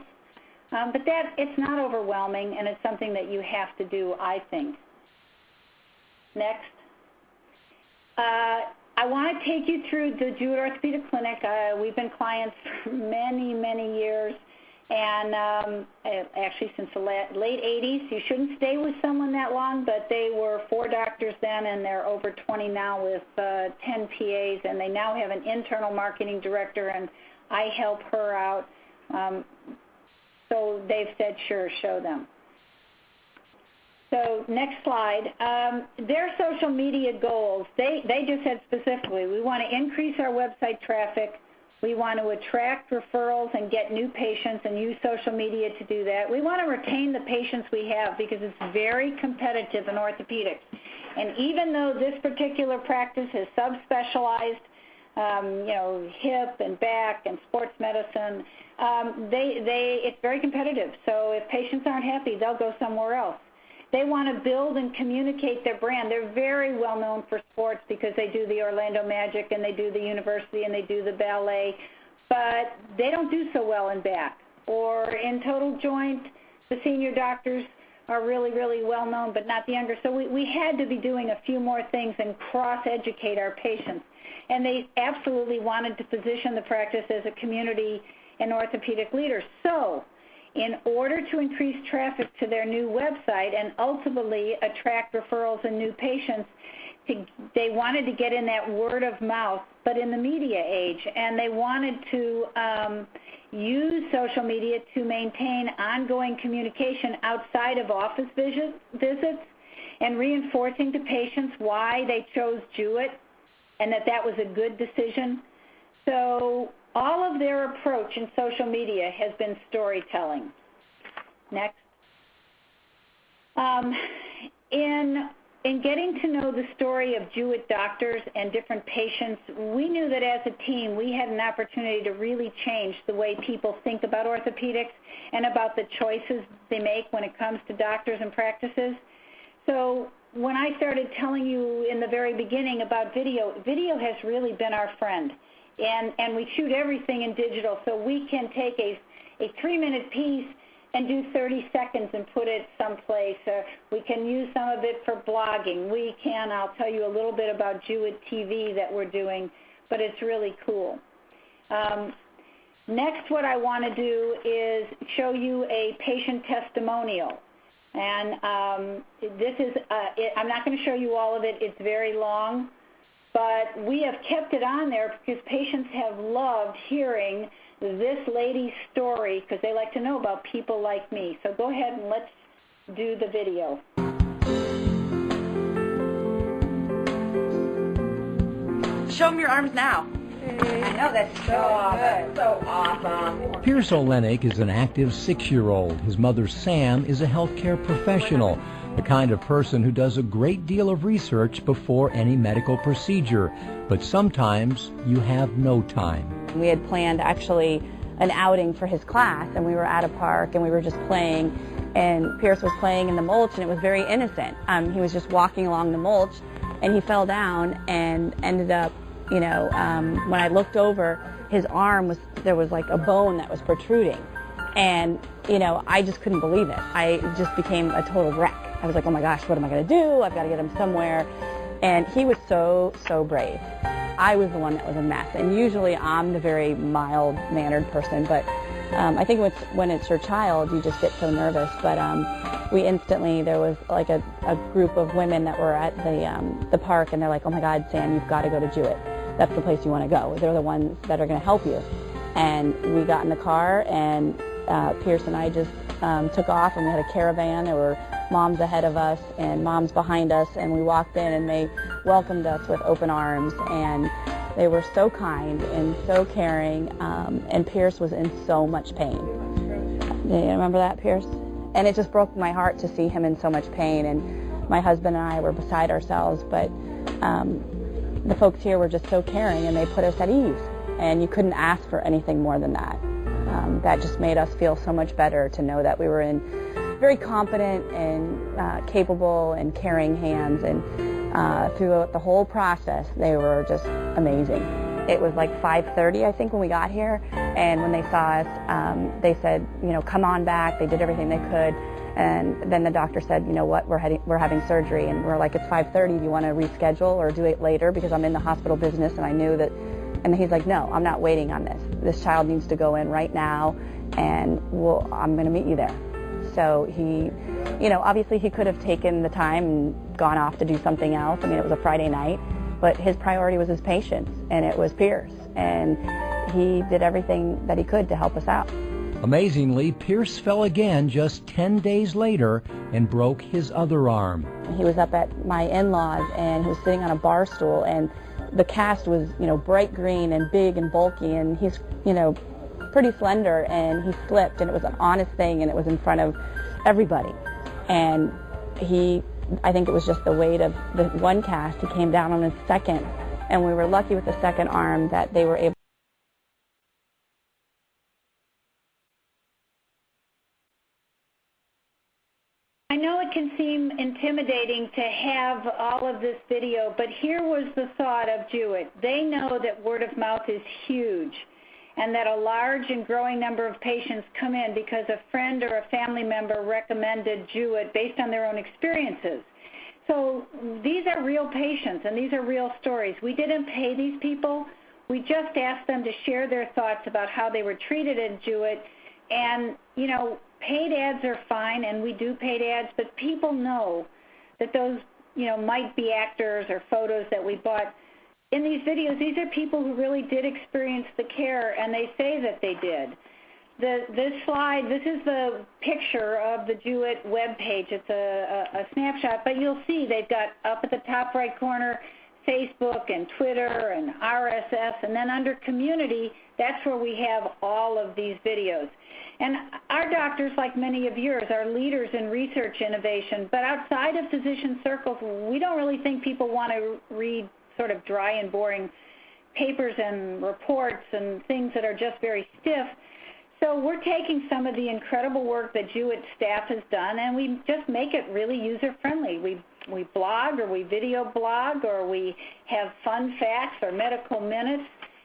But it's not overwhelming, and it's something that you have to do, I think. Next. I want to take you through the Jewett Orthopedic Clinic. We've been clients for many, many years, and actually since the late 80s. You shouldn't stay with someone that long, but they were 4 doctors then, and they're over 20 now with 10 PAs, and they now have an internal marketing director, and I help her out. So they've said, sure, show them. So next slide. Their social media goals, they just said specifically, we want to increase our website traffic. We want to attract referrals and get new patients and use social media to do that. We want to retain the patients we have because it's very competitive in orthopedics. And even though this particular practice is subspecialized, hip and back and sports medicine, it's very competitive. So if patients aren't happy, they'll go somewhere else. They want to build and communicate their brand. They're very well known for sports because they do the Orlando Magic and they do the university and they do the ballet, but they don't do so well in back. Or in total joint, the senior doctors are really, really well known, but not the younger. So we had to be doing a few more things and cross-educate our patients. And they absolutely wanted to position the practice as a community and orthopedic leader. So in order to increase traffic to their new website and ultimately attract referrals and new patients, they wanted to get in that word of mouth, but in the media age. And they wanted to use social media to maintain ongoing communication outside of office visits and reinforcing to patients why they chose Jewett and that was a good decision. So all of their approach in social media has been storytelling. Next. In in getting to know the story of Jewett doctors and different patients, we knew that as a team we had an opportunity to really change the way people think about orthopedics and about the choices they make when it comes to doctors and practices. So when I started telling you in the very beginning about video has really been our friend. And we shoot everything in digital, so we can take a 3-minute piece and do 30 seconds and put it someplace. We can use some of it for blogging. I'll tell you a little bit about Jewett TV that we're doing, but it's really cool. Next, what I want to do is show you a patient testimonial. And this is, I'm not going to show you all of it. It's very long, but we have kept it on there because patients have loved hearing this lady's story because they like to know about people like me. So go ahead and let's do the video. Show them your arms now. I know, that's so good. So awesome. Pierce Olenek is an active 6-year-old. His mother, Sam, is a healthcare professional, the kind of person who does a great deal of research before any medical procedure. But sometimes you have no time. We had planned actually an outing for his class, and we were at a park and we were just playing, and Pierce was playing in the mulch, and it was very innocent. He was just walking along the mulch and he fell down and ended up, when I looked over, his arm there was like a bone that was protruding, and I just couldn't believe it. I just became a total wreck. I was like, oh my gosh, what am I going to do? I've got to get him somewhere. And he was so brave. I was the one that was a mess, and usually I'm the very mild-mannered person, but I think when it's your child, you just get so nervous. But there was like a group of women that were at the park, and they're like, oh my God, Sam, you've got to go to Jewett. That's the place you want to go. They're the ones that are going to help you. And we got in the car, and Pierce and I just took off, and we had a caravan. There were moms ahead of us and moms behind us, and we walked in, and they welcomed us with open arms, and they were so kind and so caring, and Pierce was in so much pain. Do you remember that, Pierce? And it just broke my heart to see him in so much pain, and my husband and I were beside ourselves, but the folks here were just so caring, and they put us at ease, and you couldn't ask for anything more than that. That just made us feel so much better to know that we were in very competent and capable and caring hands, and throughout the whole process they were just amazing. It was like 5:30 I think when we got here, and when they saw us they said, come on back. They did everything they could, and then the doctor said, you know what, we're having surgery, and we're like, it's 5:30, do you want to reschedule or do it later, because I'm in the hospital business, and I knew that. And he's like, no, I'm not waiting on this. This child needs to go in right now, and I'm going to meet you there. So he, obviously he could have taken the time and gone off to do something else. I mean, it was a Friday night, but his priority was his patients, and it was Pierce. And he did everything that he could to help us out. Amazingly, Pierce fell again just 10 days later and broke his other arm. He was up at my in-laws, and he was sitting on a bar stool, and the cast was, bright green and big and bulky, and he's, pretty slender, and he slipped, and it was an honest thing, and it was in front of everybody. And I think it was just the weight of the one cast. He came down on his second, and we were lucky with the second arm that they were able. I know it can seem intimidating to have all of this video, but here was the thought of Jewett. They know that word of mouth is huge, and that a large and growing number of patients come in because a friend or a family member recommended Jewett based on their own experiences. So these are real patients, and these are real stories. We didn't pay these people. We just asked them to share their thoughts about how they were treated in Jewett. And, paid ads are fine, and we do paid ads, but people know that those, might be actors or photos that we bought. In these videos, these are people who really did experience the care, and they say that they did. This slide, this is the picture of the Jewett webpage. It's a snapshot, but you'll see they've got up at the top right corner Facebook and Twitter and RSS, and then under community, that's where we have all of these videos. And our doctors, like many of yours, are leaders in research innovation, but outside of physician circles, we don't really think people want to read sort of dry and boring papers and reports and things that are just very stiff. So we're taking some of the incredible work that Jewett staff has done, and we just make it really user-friendly. We blog, or we video blog, or we have fun facts or medical minutes,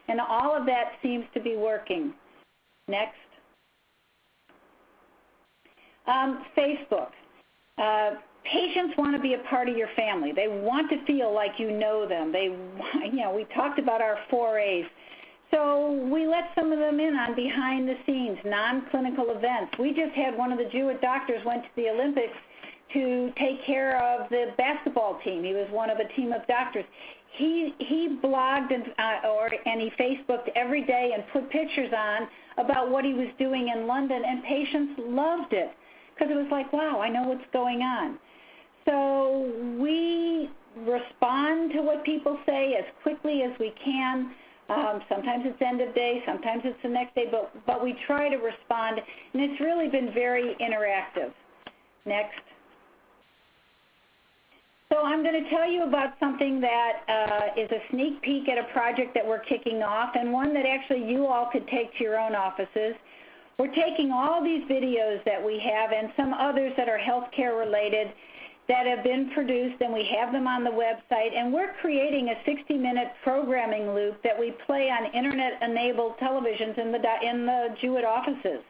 and all of that seems to be working. Next. Facebook. Patients want to be a part of your family. They want to feel like you know them. We talked about our 4As. So we let some of them in on behind the scenes, non-clinical events. We just had one of the Jewett doctors went to the Olympics to take care of the basketball team. He was one of a team of doctors. He blogged and he Facebooked every day and put pictures on about what he was doing in London, and patients loved it because it was like, wow, I know what's going on. So we respond to what people say as quickly as we can. Sometimes it's end of day, sometimes it's the next day, but we try to respond, and it's really been very interactive. Next. So I'm going to tell you about something that is a sneak peek at a project that we're kicking off, and one that actually you all could take to your own offices. We're taking all these videos that we have and some others that are healthcare related that have been produced, and we have them on the website, and we're creating a 60-minute programming loop that we play on internet-enabled televisions in the Jewett offices.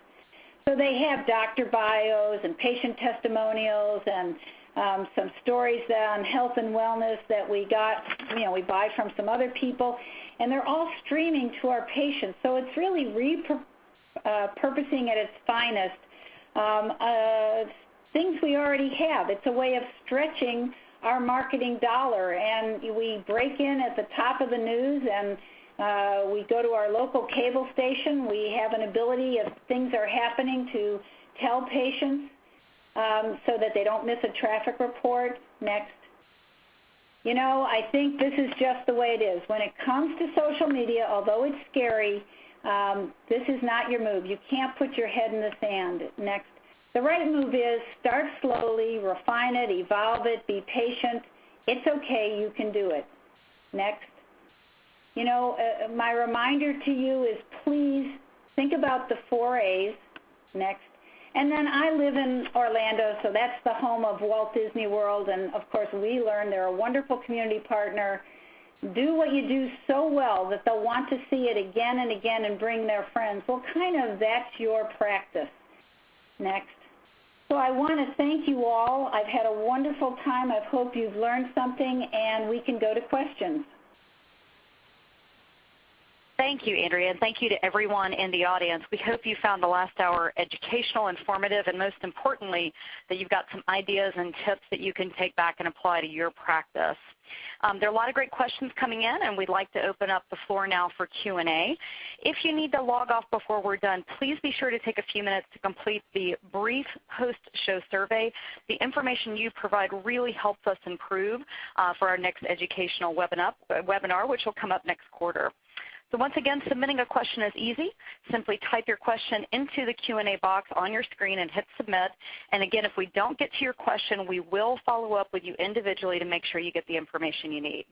So they have doctor bios and patient testimonials and some stories on health and wellness that we buy from some other people, and they're all streaming to our patients. So it's really repurposing at its finest things we already have. It's a way of stretching our marketing dollar, and we break in at the top of the news, and we go to our local cable station. We have an ability, if things are happening, to tell patients so that they don't miss a traffic report. Next. I think this is just the way it is. When it comes to social media, although it's scary, this is not your move. You can't put your head in the sand. Next. The right move is start slowly, refine it, evolve it, be patient. It's okay, you can do it. Next. My reminder to you is please think about the 4As. Next. And then I live in Orlando, so that's the home of Walt Disney World, and of course We Learn. They're a wonderful community partner. Do what you do so well that they'll want to see it again and again and bring their friends. Well, that's your practice. Next. So I want to thank you all. I've had a wonderful time. I hope you've learned something, and we can go to questions. Thank you, Andrea, and thank you to everyone in the audience. We hope you found the last hour educational, informative, and most importantly, that you've got some ideas and tips that you can take back and apply to your practice. There are a lot of great questions coming in, and we'd like to open up the floor now for Q&A. If you need to log off before we're done, please be sure to take a few minutes to complete the brief post-show survey. The information you provide really helps us improve for our next educational webinar, which will come up next quarter. So once again, submitting a question is easy. Simply type your question into the Q&A box on your screen and hit submit. And again, if we don't get to your question, we will follow up with you individually to make sure you get the information you need.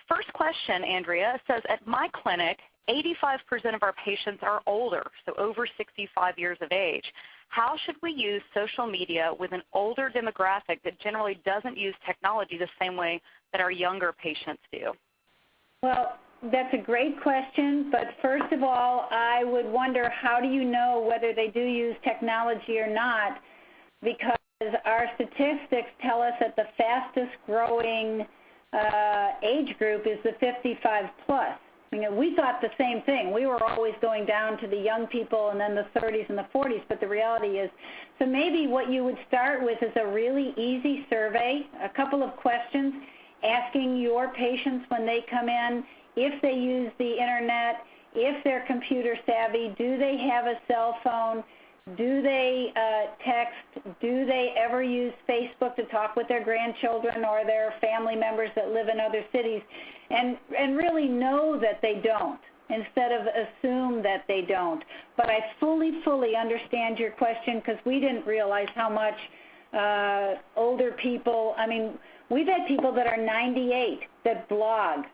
First question, Andrea, says, at my clinic, 85% of our patients are older, so over 65 years of age. How should we use social media with an older demographic that generally doesn't use technology the same way that our younger patients do? Well, that's a great question, but first of all, I would wonder, how do you know whether they do use technology or not? Because our statistics tell us that the fastest growing age group is the 55 plus. We thought the same thing. We were always going down to the young people and then the 30s and the 40s, but the reality is, so maybe what you would start with is a really easy survey, a couple of questions, asking your patients when they come in if they use the internet, if they're computer savvy, do they have a cell phone, do they text, do they ever use Facebook to talk with their grandchildren or their family members that live in other cities, and really know that they don't, instead of assume that they don't. But I fully understand your question, because we didn't realize how much older people, I mean, we've had people that are 98 that blog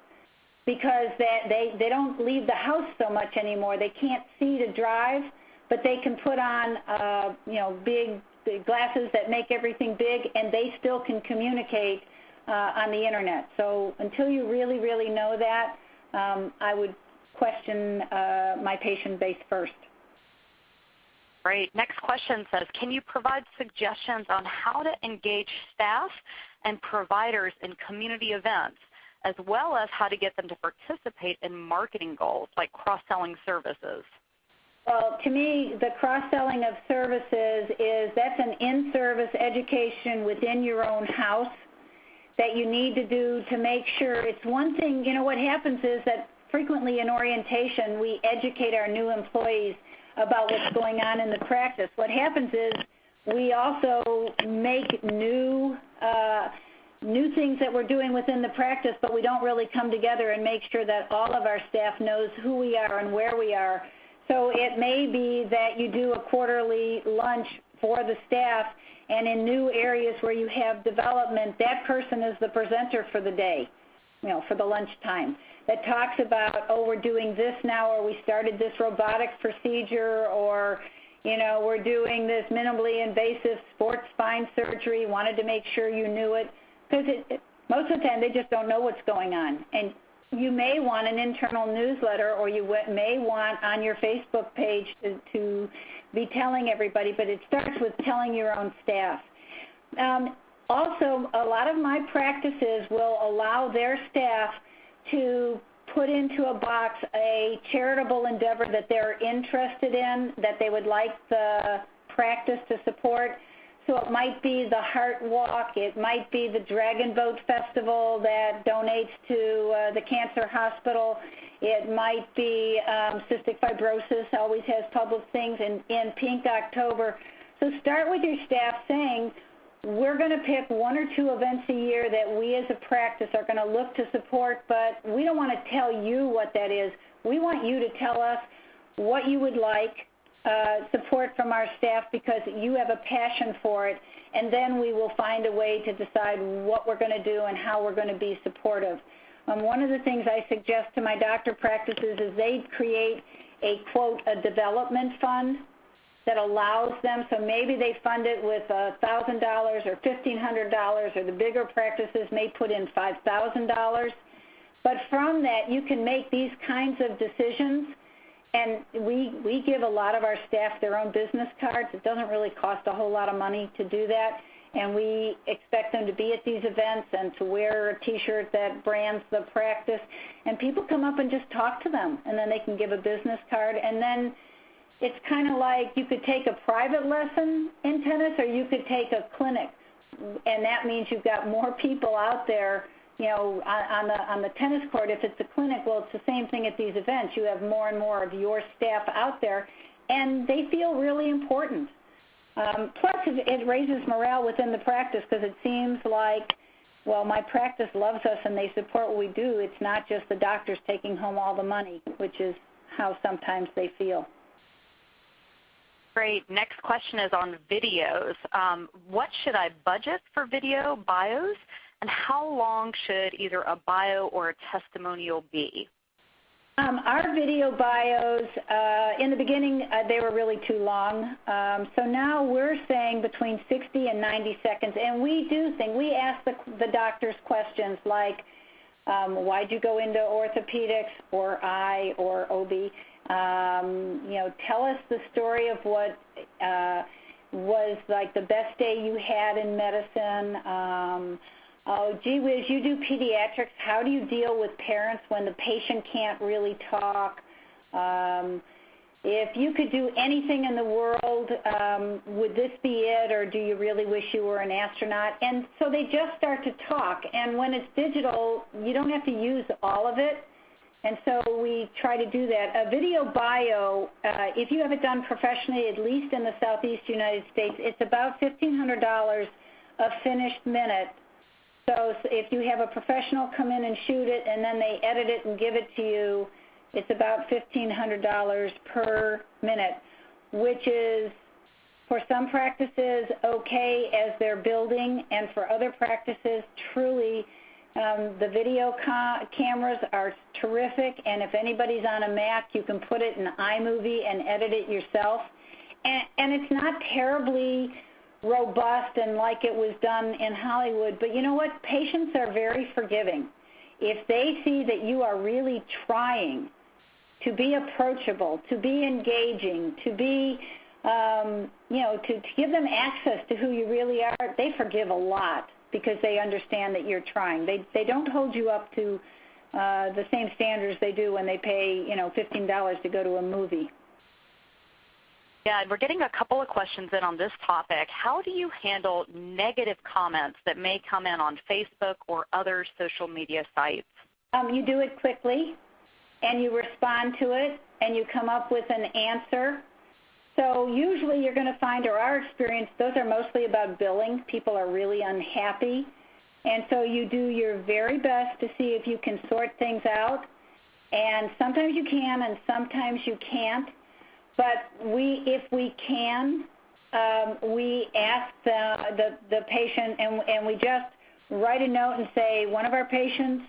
because they don't leave the house so much anymore. They can't see to drive, but they can put on big glasses that make everything big, and they still can communicate on the internet. So until you really know that, I would question my patient base first. Great. Next question says, can you provide suggestions on how to engage staff and providers in community events, as well as how to get them to participate in marketing goals like cross-selling services? Well, to me, the cross-selling of services that's an in-service education within your own house that you need to do to make sure. It's one thing, what happens is that frequently in orientation, we educate our new employees about what's going on in the practice. What happens is we also make new things that we're doing within the practice, but we don't really come together and make sure that all of our staff knows who we are and where we are. So it may be that you do a quarterly lunch for the staff, and in new areas where you have development, that person is the presenter for the day, for the lunchtime, that talks about, we're doing this now, or we started this robotic procedure, or, we're doing this minimally invasive sports spine surgery, wanted to make sure you knew it, because most of the time they just don't know what's going on. And you may want an internal newsletter, or you may want on your Facebook page to be telling everybody, but it starts with telling your own staff. Also, a lot of my practices will allow their staff to put into a box a charitable endeavor that they're interested in, that they would like the practice to support. So it might be the Heart Walk, it might be the Dragon Boat Festival that donates to the Cancer Hospital, it might be Cystic Fibrosis always has public things in Pink October. So start with your staff saying, we're going to pick one or two events a year that we as a practice are going to look to support, but we don't want to tell you what that is. We want you to tell us what you would like support from our staff, because you have a passion for it, and then we will find a way to decide what we're going to do and how we're going to be supportive. One of the things I suggest to my doctor practices is they create a, quote, a development fund that allows them, so maybe they fund it with $1,000 or $1,500, or the bigger practices may put in $5,000. But from that, you can make these kinds of decisions. And we give a lot of our staff their own business cards. It doesn't really cost a whole lot of money to do that. And we expect them to be at these events and to wear a T-shirt that brands the practice. And people come up and just talk to them, and then they can give a business card. And then it's kind of like you could take a private lesson in tennis, or you could take a clinic. And that means you've got more people out there, on the tennis court. If it's a clinic, well, it's the same thing at these events. You have more and more of your staff out there, and they feel really important. Plus, it raises morale within the practice, because it seems like, well, my practice loves us and they support what we do. It's not just the doctors taking home all the money, which is how sometimes they feel. Great. Next question is on videos. What should I budget for video bios, and how long should either a bio or a testimonial be? Our video bios, in the beginning, they were really too long. So now we're saying between 60 and 90 seconds. And we ask the doctors questions like, why'd you go into orthopedics or eye or OB? Tell us the story of what was like the best day you had in medicine. Oh, gee whiz, you do pediatrics. How do you deal with parents when the patient can't really talk? If you could do anything in the world, would this be it, or do you really wish you were an astronaut? And so they just start to talk. And when it's digital, you don't have to use all of it. And so we try to do that. A video bio, if you have it done professionally, at least in the Southeast United States, it's about $1,500 a finished minute. So if you have a professional come in and shoot it and then they edit it and give it to you, it's about $1,500 per minute, which is for some practices okay as they're building, and for other practices truly the video cameras are terrific, and if anybody's on a Mac, you can put it in iMovie and edit it yourself. And it's not terribly robust and like it was done in Hollywood, but you know what? Patients are very forgiving. If they see that you are really trying to be approachable, to be engaging, to be, to give them access to who you really are, they forgive a lot because they understand that you're trying. They don't hold you up to the same standards they do when they pay, $15 to go to a movie. Yeah, and we're getting a couple of questions in on this topic. How do you handle negative comments that may come in on Facebook or other social media sites? You do it quickly, and you respond to it, and you come up with an answer. So usually you're going to find, or our experience, those are mostly about billing. People are really unhappy. And so you do your very best to see if you can sort things out. And sometimes you can, and sometimes you can't. But if we can, we ask the patient, and we just write a note and say, one of our patients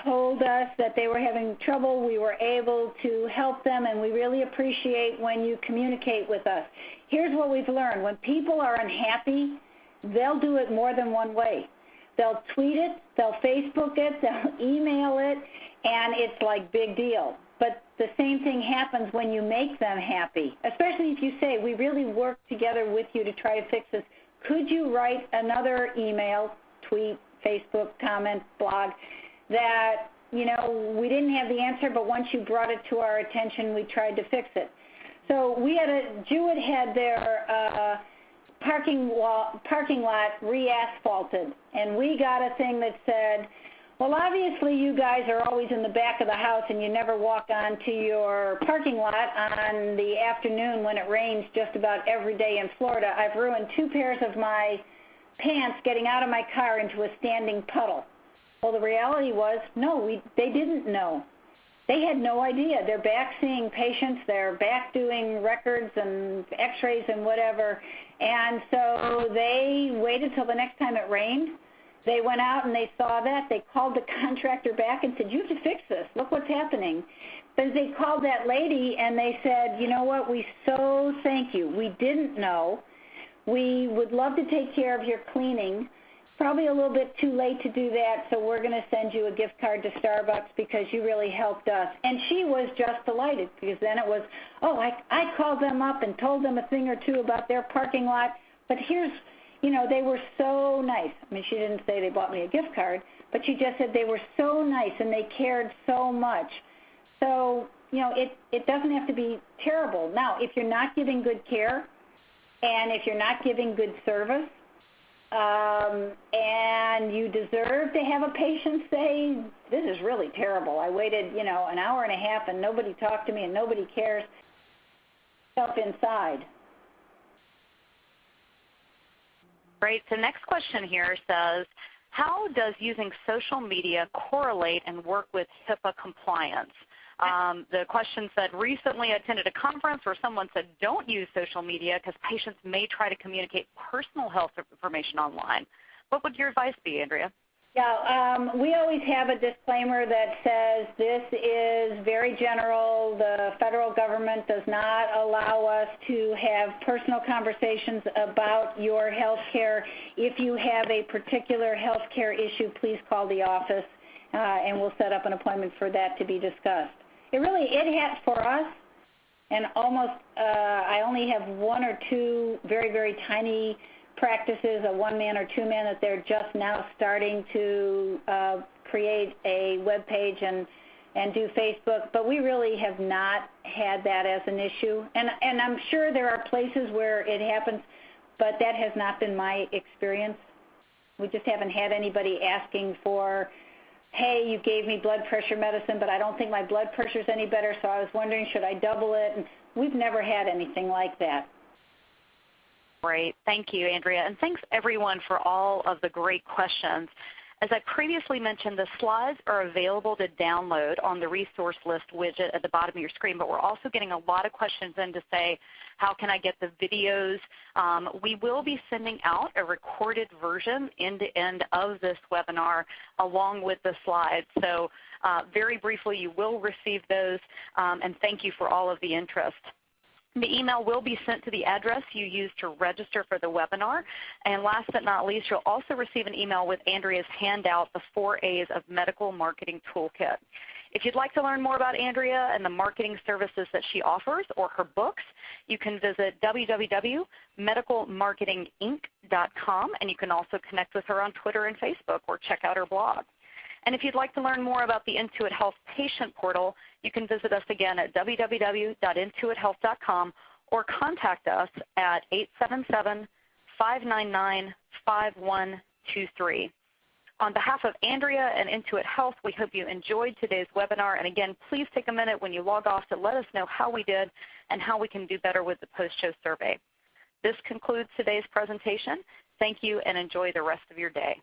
told us that they were having trouble. We were able to help them, and we really appreciate when you communicate with us. Here's what we've learned. When people are unhappy, they'll do it more than one way. They'll tweet it, they'll Facebook it, they'll email it, and it's like big deal. But the same thing happens when you make them happy, especially if you say, we really work together with you to try to fix this. Could you write another email, tweet, Facebook, comment, blog, that, we didn't have the answer, but once you brought it to our attention, we tried to fix it. So we had Jewett had their parking lot re-asphalted, and we got a thing that said, well, obviously you guys are always in the back of the house and you never walk onto your parking lot on the afternoon when it rains just about every day in Florida. I've ruined 2 pairs of my pants getting out of my car into a standing puddle. Well, the reality was, no, they didn't know. They had no idea. They're back seeing patients. They're back doing records and x-rays and whatever. And so they waited till the next time it rained. They went out and they saw that. They called the contractor back and said, you have to fix this. Look what's happening. But they called that lady and they said, you know what, we so thank you. We didn't know. We would love to take care of your cleaning. Probably a little bit too late to do that, so we're going to send you a gift card to Starbucks because you really helped us. And she was just delighted because then it was, I called them up and told them a thing or two about their parking lot. But here's, they were so nice. I mean, she didn't say they bought me a gift card, but she just said they were so nice and they cared so much. So, it doesn't have to be terrible. Now, if you're not giving good care and if you're not giving good service, and you deserve to have a patient say, this is really terrible. I waited, an hour and a half and nobody talked to me and nobody cares. Self inside. Great. So next question here says, how does using social media correlate and work with HIPAA compliance? The question said, recently attended a conference where someone said don't use social media because patients may try to communicate personal health information online. What would your advice be, Andrea? Yeah, we always have a disclaimer that says this is very general. The federal government does not allow us to have personal conversations about your health care. If you have a particular health care issue, please call the office and we'll set up an appointment for that to be discussed. It has for us, and almost, I only have 1 or 2 very, very tiny practices, a 1-man or 2-man, that they're just now starting to create a web page and do Facebook, but we really have not had that as an issue. And I'm sure there are places where it happens, but that has not been my experience. We just haven't had anybody asking for hey, you gave me blood pressure medicine, but I don't think my blood pressure's any better, so I was wondering, should I double it? And we've never had anything like that. Great. Thank you, Andrea. And thanks, everyone, for all of the great questions. As I previously mentioned, the slides are available to download on the resource list widget at the bottom of your screen, but we're also getting a lot of questions in to say, how can I get the videos? We will be sending out a recorded version end-to-end of this webinar along with the slides. So very briefly, you will receive those, and thank you for all of the interest. The email will be sent to the address you used to register for the webinar. And last but not least, you'll also receive an email with Andrea's handout, the 4 A's of Medical Marketing Toolkit. If you'd like to learn more about Andrea and the marketing services that she offers or her books, you can visit www.medicalmarketinginc.com, and you can also connect with her on Twitter and Facebook or check out her blog. And if you'd like to learn more about the Intuit Health Patient Portal, you can visit us again at www.intuithealth.com or contact us at 877-599-5123. On behalf of Andrea and Intuit Health, we hope you enjoyed today's webinar. And again, please take a minute when you log off to let us know how we did and how we can do better with the post-show survey. This concludes today's presentation. Thank you and enjoy the rest of your day.